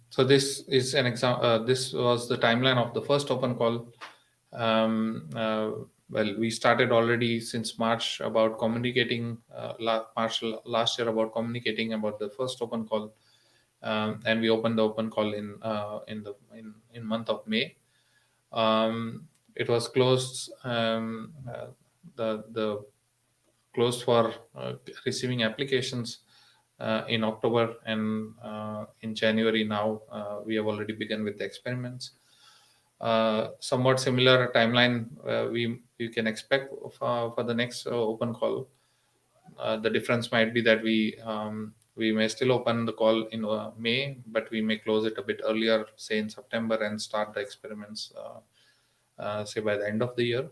So this is an example. This was the timeline of the first open call. Well, we started already since March about communicating, March last year, about communicating about the first open call, and we opened the open call in month of May. It was closed. The closed for receiving applications in October, and in January now we have already begun with the experiments. Somewhat similar timeline we can expect for the next open call. The difference might be that we may still open the call in May, but we may close it a bit earlier, say in September, and start the experiments say by the end of the year.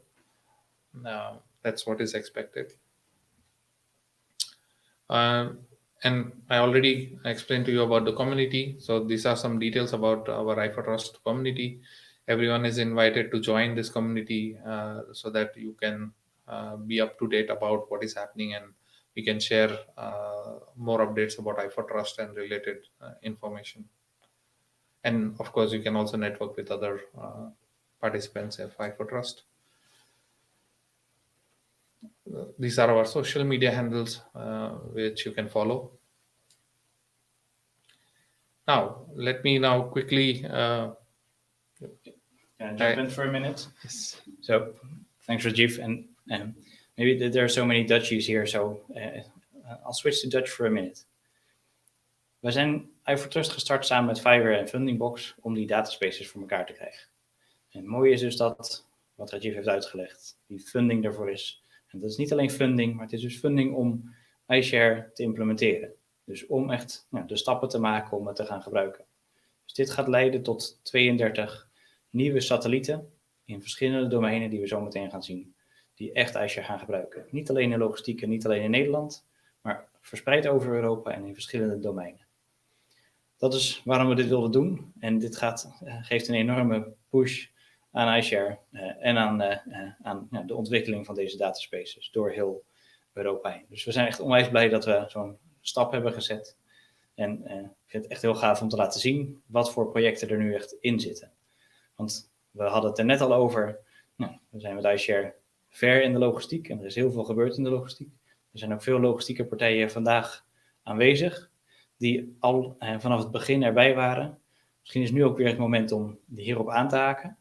That's what is expected. And I already explained to you about the community. So these are some details about our iForTrust community. Everyone is invited to join this community so that you can be up to date about what is happening, and we can share more updates about iForTrust and related information. And of course, you can also network with other participants of iForTrust. These are our social media handles, which you can follow. Now, let me quickly Can I jump in for a minute? Yes. So, thanks, Rajiv. And maybe there are so many Dutchies here, so I'll switch to Dutch for a minute. We zijn iForTrust gestart samen met Fiverr en Fundingbox om die dataspaces voor elkaar te krijgen. En het mooie is dus dat, wat Rajiv heeft uitgelegd, die funding daarvoor is. En dat is niet alleen funding, maar het is dus funding om iShare te implementeren. Dus om echt de stappen te maken om het te gaan gebruiken. Dus dit gaat leiden tot 32 nieuwe satellieten in verschillende domeinen die we zo meteen gaan zien. Die echt iShare gaan gebruiken. Niet alleen in logistiek en niet alleen in Nederland, maar verspreid over Europa en in verschillende domeinen. Dat is waarom we dit wilden doen. En dit geeft een enorme push aan iShare en aan de ontwikkeling van deze dataspaces door heel Europa heen. Dus we zijn echt onwijs blij dat we zo'n stap hebben gezet. En ik vind het echt heel gaaf om te laten zien wat voor projecten er nu echt in zitten. Want we hadden het er net al over, we zijn met iShare ver in de logistiek en er is heel veel gebeurd in de logistiek. Er zijn ook veel logistieke partijen vandaag aanwezig die al vanaf het begin erbij waren. Misschien is nu ook weer het moment om hierop aan te haken.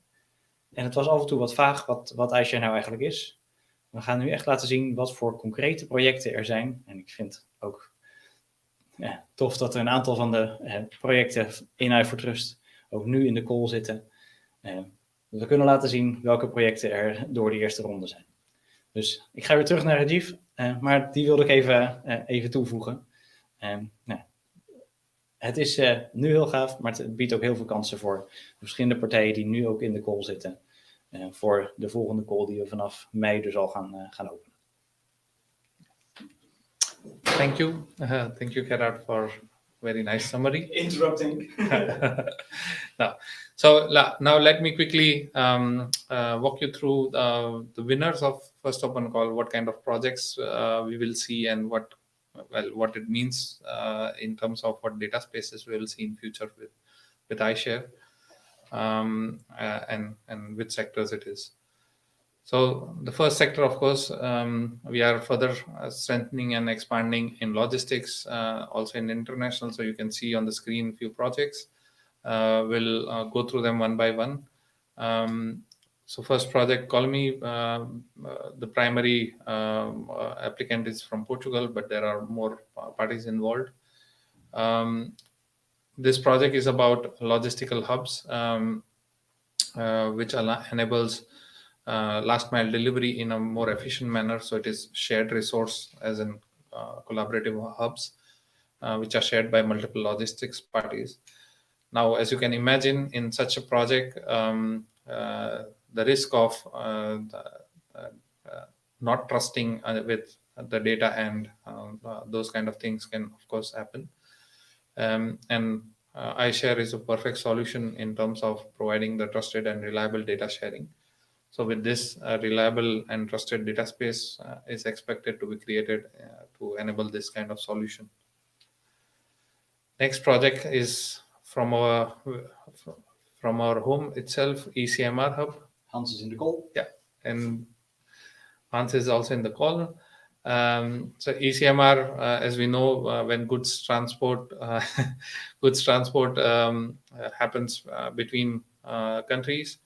En het was af en toe wat vaag wat iShare nou eigenlijk is. We gaan nu echt laten zien wat voor concrete projecten er zijn. En ik vind ook tof dat er een aantal van de projecten in iForTrust ook nu in de call zitten. We kunnen laten zien welke projecten er door de eerste ronde zijn. Dus ik ga weer terug naar Rajiv, maar die wilde ik even toevoegen. Het is nu heel gaaf, maar het biedt ook heel veel kansen voor de verschillende partijen die nu ook in de call zitten. Voor de volgende call die we vanaf mei dus al gaan openen. Thank you, Gerard, for very nice summary. Interrupting. Now let me quickly walk you through the winners of first open call, what kind of projects we will see, and what it means in terms of what data spaces we will see in future with iShare, and which sectors it is. So the first sector, of course, we are further strengthening and expanding in logistics, also in international. So you can see on the screen a few projects. We'll go through them one by one. So first project, Colmy, the primary applicant is from Portugal, but there are more parties involved. This project is about logistical hubs, which enables last mile delivery in a more efficient manner. So it is shared resource as in collaborative hubs, which are shared by multiple logistics parties. Now, as you can imagine, in such a project, the risk of not trusting with the data and those kind of things can, of course, happen. And iShare is a perfect solution in terms of providing the trusted and reliable data sharing. So with this, reliable and trusted data space is expected to be created to enable this kind of solution. Next project is from our home itself, ECMR Hub. Hans is in the call. Yeah, and Hans is also in the call. So ECMR, as we know, when goods transport happens between countries,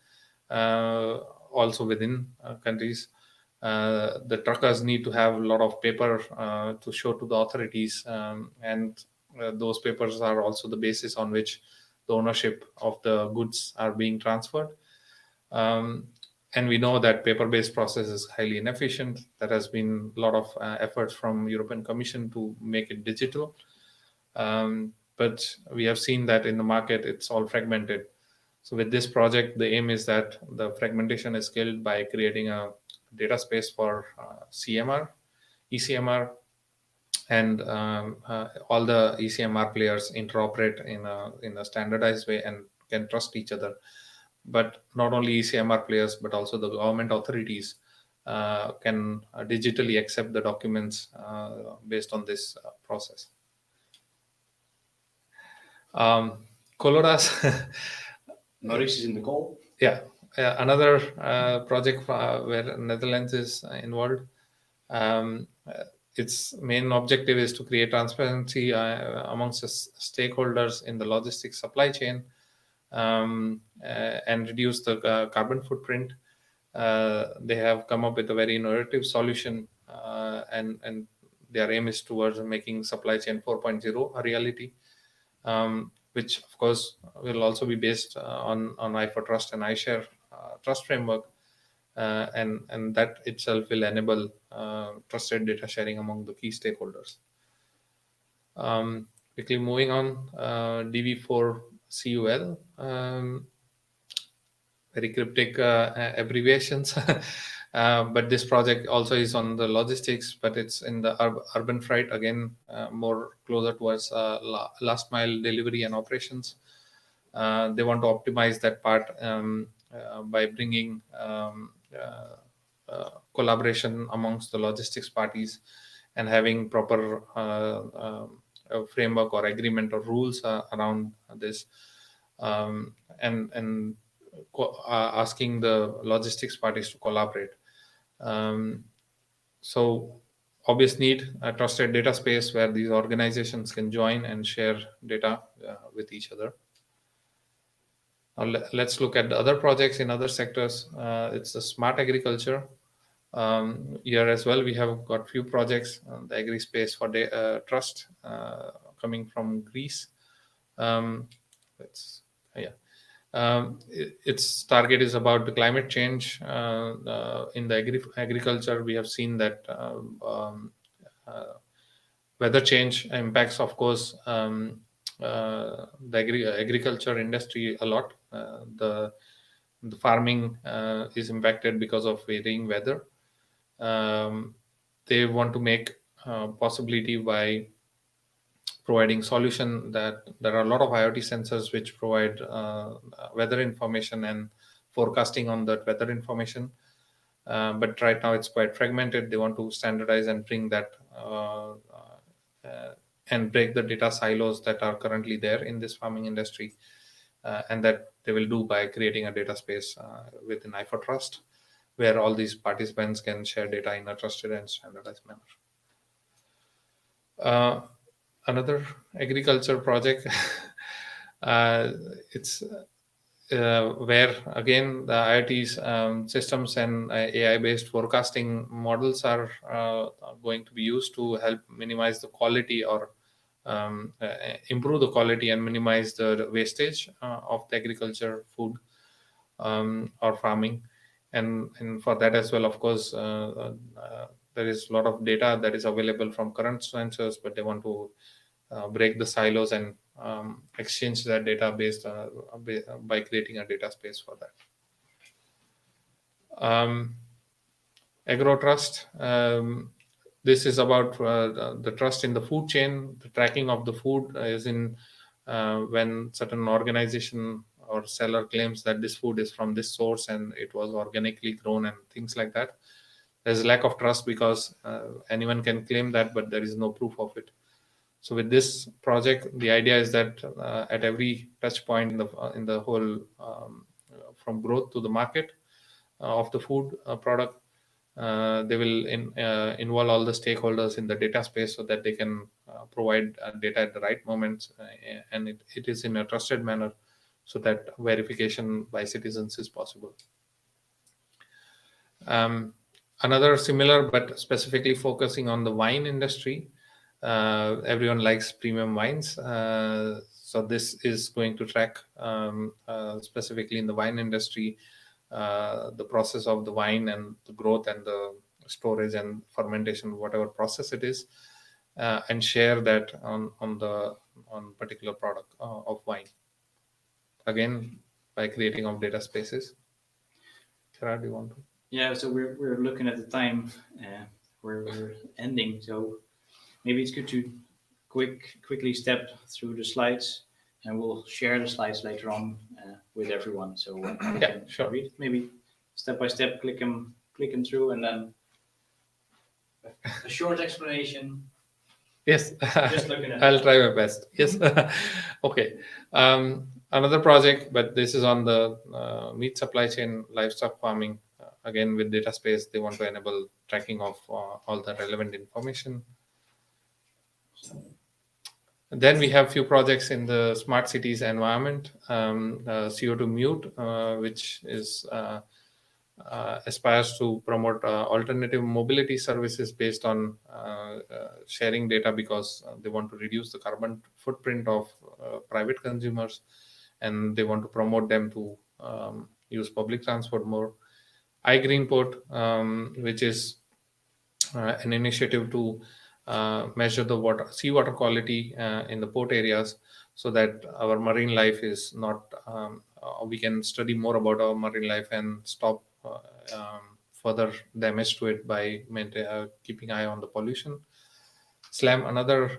also within countries, the truckers need to have a lot of paper to show to the authorities, and those papers are also the basis on which the ownership of the goods are being transferred. And we know that paper-based process is highly inefficient. There has been a lot of efforts from European Commission to make it digital. But we have seen that in the market, it's all fragmented. So with this project, the aim is that the fragmentation is killed by creating a data space for CMR, ECMR, and all the ECMR players interoperate in a standardized way and can trust each other. But not only ECMR players, but also the government authorities can digitally accept the documents based on this process. Colora's Joris is in the call. Yeah, another project where Netherlands is involved. Its main objective is to create transparency amongst the stakeholders in the logistics supply chain, and reduce the carbon footprint. They have come up with a very innovative solution, and their aim is towards making supply chain 4.0 a reality, which of course will also be based on I4Trust and iShare trust framework, and that itself will enable trusted data sharing among the key stakeholders. Quickly moving on, DV4CUL, very cryptic abbreviations, but this project also is on the logistics, but it's in the urban freight, again, more closer towards last mile delivery and operations. They want to optimize that part by bringing collaboration amongst the logistics parties and having proper framework or agreement or rules around this, and asking the logistics parties to collaborate. So obvious need a trusted data space where these organizations can join and share data with each other. Now let's look at the other projects in other sectors. It's the smart agriculture. Here as well, we have got few projects on the agri space for trust coming from Greece. Its target is about the climate change. In the agriculture, we have seen that weather change impacts, of course, the agriculture industry a lot. The farming is impacted because of varying weather. They want to make possibility by providing solution that there are a lot of IoT sensors which provide weather information and forecasting on that weather information. But right now it's quite fragmented. They want to standardize and bring that and break the data silos that are currently there in this farming industry, and that they will do by creating a data space within I4Trust, where all these participants can share data in a trusted and standardized manner. Another agriculture project, it's where again the IoT systems and AI-based forecasting models are going to be used to help minimize the quality or improve the quality and minimize the wastage of the agriculture food or farming. And for that as well, of course, there is a lot of data that is available from current sensors, but they want to break the silos and exchange that data based by creating a data space for that. Agro trust. This is about the trust in the food chain. The tracking of the food is in when certain organization or seller claims that this food is from this source and it was organically grown and things like that. There's lack of trust because anyone can claim that, but there is no proof of it. So with this project, the idea is that at every touch point in the whole, from growth to the market of the food product, they will involve all the stakeholders in the data space so that they can provide data at the right moments, and it is in a trusted manner so that verification by citizens is possible. Another similar but specifically focusing on the wine industry. Everyone likes premium wines. So this is going to track specifically in the wine industry the process of the wine and the growth and the storage and fermentation, whatever process it is, and share that on particular product of wine. Again, by creating of data spaces. Gerard, do you want to? Yeah, so we're looking at the time where we're ending. So maybe it's good to quickly step through the slides, and we'll share the slides later on with everyone. So Yeah, sure. Read maybe step by step, click them through, and then a short explanation. Yes, Just looking at I'll try my best. Yes. Okay. Another project, but this is on the meat supply chain, livestock farming. Again, with data space, they want to enable tracking of all the relevant information. Then we have few projects in the smart cities environment, CO2 Mute, which is aspires to promote alternative mobility services based on sharing data because they want to reduce the carbon footprint of private consumers, and they want to promote them to use public transport more. iGreenport, which is an initiative to measure the seawater quality in the port areas so that our marine life is not, we can study more about our marine life and stop further damage to it by keeping eye on the pollution. SLAM, another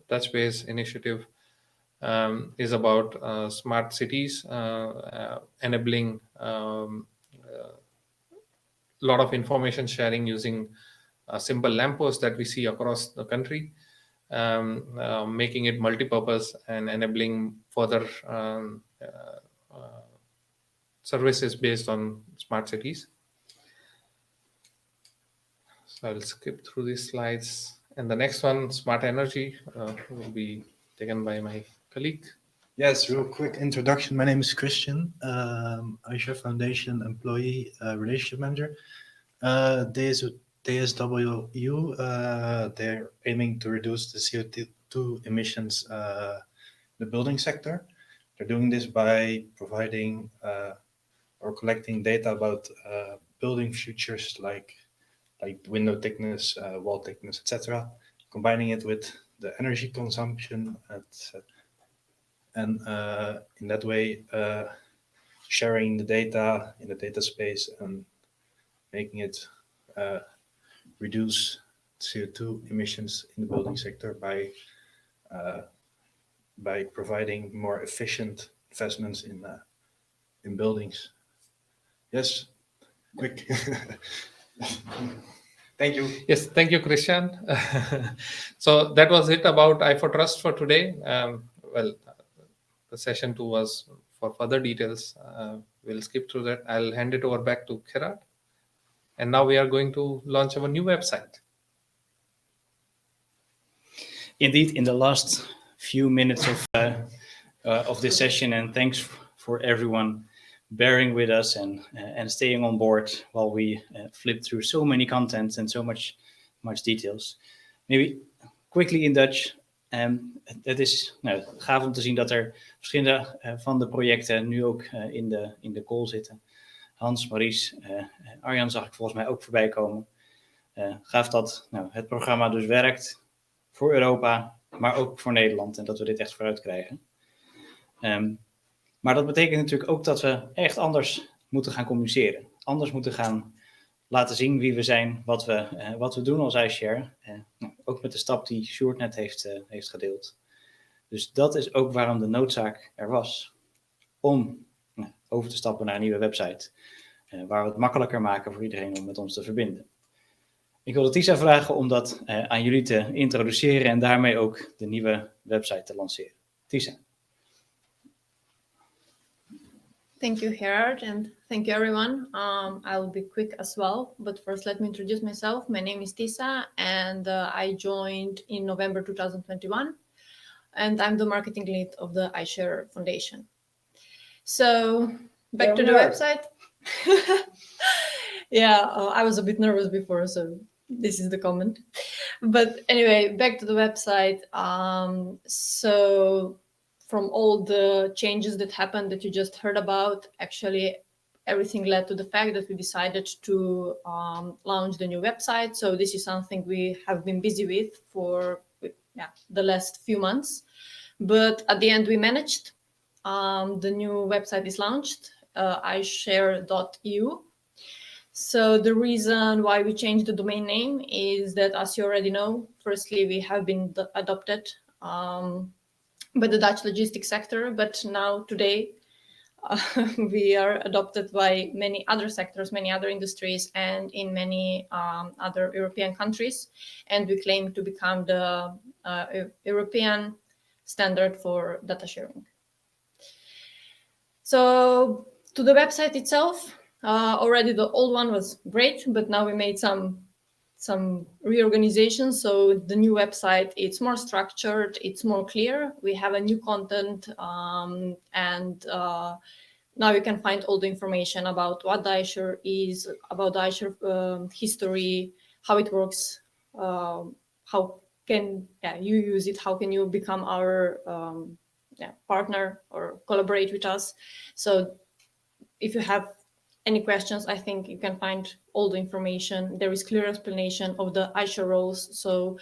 touch base initiative, is about smart cities, enabling a lot of information sharing using a simple lamppost that we see across the country, making it multi-purpose and enabling further services based on smart cities. So I'll skip through these slides. And the next one, smart energy, will be taken by my colleague. Yes, real quick introduction. My name is Christian, iSHARE Foundation Employee Relationship Manager. DSWU, they're aiming to reduce the CO2 emissions in the building sector. They're doing this by providing or collecting data about building features like window thickness, wall thickness, etc., combining it with the energy consumption and in that way sharing the data in the data space and making it reduce CO2 emissions in the building sector by providing more efficient investments in buildings. Yes, quick. Thank you. Yes, thank you, Christian. So that was it about I4Trust for today. Well, the session 2 was for further details. We'll skip through that. I'll hand it over back to Gerard. And now we are going to launch our new website. Indeed, in the last few minutes of this session, and thanks for everyone bearing with us and staying on board while we flip through so many contents and so much details. Maybe quickly in Dutch. Het is gaaf om te zien dat er verschillende van de projecten nu ook in de call zitten. Hans, Maurice, Arjan zag ik volgens mij ook voorbij komen. Gaaf dat het programma dus werkt voor Europa, maar ook voor Nederland en dat we dit echt vooruit krijgen. Maar dat betekent natuurlijk ook dat we echt anders moeten gaan communiceren. Anders moeten gaan laten zien wie we zijn, wat we doen als iShare. Ook met de stap die Sjoerd net heeft gedeeld. Dus dat is ook waarom de noodzaak er was om over te stappen naar een nieuwe website. Waar we het makkelijker maken voor iedereen om met ons te verbinden. Ik wilde Tisa vragen om dat aan jullie te introduceren en daarmee ook de nieuwe website te lanceren. Tisa. Thank you, Gerard, and thank you, everyone. I will be quick as well, but first let me introduce myself. My name is Tisa, and I joined in November 2021, and I'm the marketing lead of the iShare Foundation. So, back to the website. Yeah, I was a bit nervous before, so this is the comment. But anyway, back to the website. So, from all the changes that happened that you just heard about, actually everything led to the fact that we decided to launch the new website. So this is something we have been busy with for the last few months. But at the end we managed. The new website is launched, iSHARE.eu. So the reason why we changed the domain name is that, as you already know, firstly, we have been adopted by the Dutch logistics sector, but now today we are adopted by many other sectors, many other industries, and in many other European countries. And we claim to become the European standard for data sharing. So to the website itself, already the old one was great, but now we made some reorganization. So the new website, it's more structured, it's more clear. We have a new content, and now you can find all the information about what the iShare is, about the iShare history, how it works, how can you use it, how can you become our partner or collaborate with us. So if you have any questions, I think you can find all the information. There is clear explanation of the iShare roles. So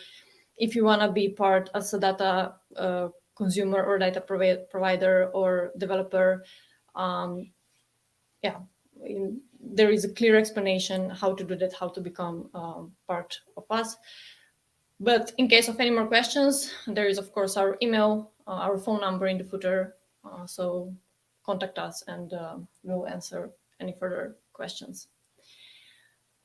if you want to be part as a data consumer or data provider or developer, there is a clear explanation how to do that, how to become part of us. But in case of any more questions, there is, of course, our email, our phone number in the footer. So contact us and we'll answer any further questions.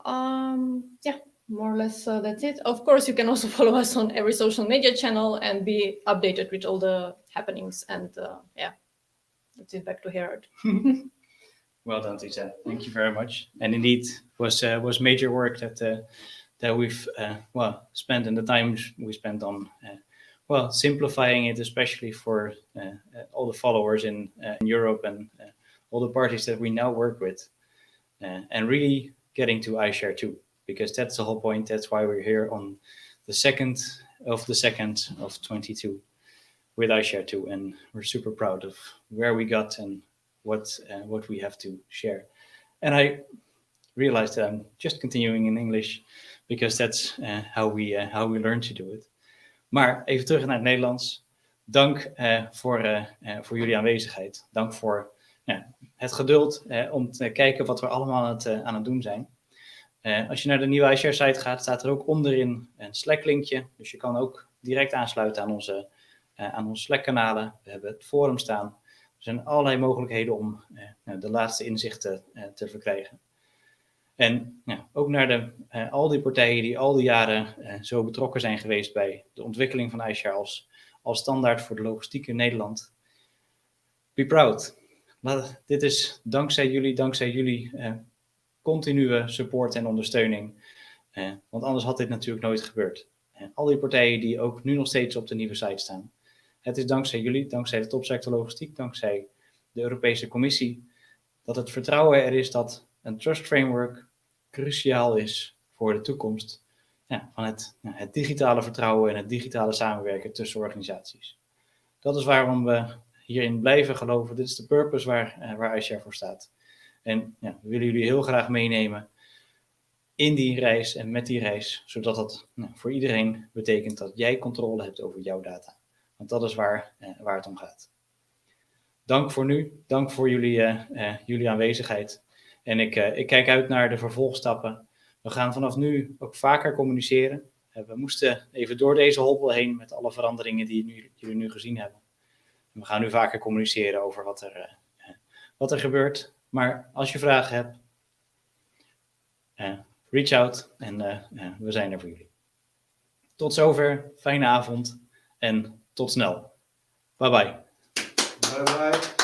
More or less that's it. Of course, you can also follow us on every social media channel and be updated with all the happenings. And that's it. Back to Gerard. Well done, Tisa. Thank you very much. And indeed, was major work that we've spent, and the time we spent on simplifying it, especially for all the followers in Europe and all the parties that we now work with, and really getting to iShare.eu, because that's the whole point. That's why we're here on the 2nd of 22 with iShare.eu, and we're super proud of where we got and what we have to share. And I realized that I'm just continuing in English because that's how we learn to do it. Maar even terug naar het Nederlands. Dank voor jullie aanwezigheid. Dank voor het geduld om te kijken wat we allemaal aan het doen zijn. Als je naar de nieuwe iShare site gaat, staat er ook onderin een Slack linkje. Dus je kan ook direct aansluiten aan onze Slack kanalen. We hebben het forum staan. Er zijn allerlei mogelijkheden om de laatste inzichten te verkrijgen. En ook naar al die partijen die al die jaren zo betrokken zijn geweest bij de ontwikkeling van iShare als standaard voor de logistiek in Nederland. Be proud. Dit is dankzij jullie continue support en ondersteuning. Want anders had dit natuurlijk nooit gebeurd. Al die partijen die ook nu nog steeds op de nieuwe site staan. Het is dankzij jullie, dankzij de topsector logistiek, dankzij de Europese Commissie, dat het vertrouwen er is dat een trust framework cruciaal is voor de toekomst van het digitale vertrouwen en het digitale samenwerken tussen organisaties. Dat is waarom we hierin blijven geloven. Dit is de purpose waar iShare voor staat. En we willen jullie heel graag meenemen in die reis en met die reis, zodat dat voor iedereen betekent dat jij controle hebt over jouw data. Want dat is waar het om gaat. Dank voor nu, dank voor jullie aanwezigheid. En ik kijk uit naar de vervolgstappen. We gaan vanaf nu ook vaker communiceren. We moesten even door deze hobbel heen met alle veranderingen die jullie nu gezien hebben. En we gaan nu vaker communiceren over wat er gebeurt. Maar als je vragen hebt, reach out en we zijn er voor jullie. Tot zover, fijne avond en tot snel. Bye bye. Bye bye.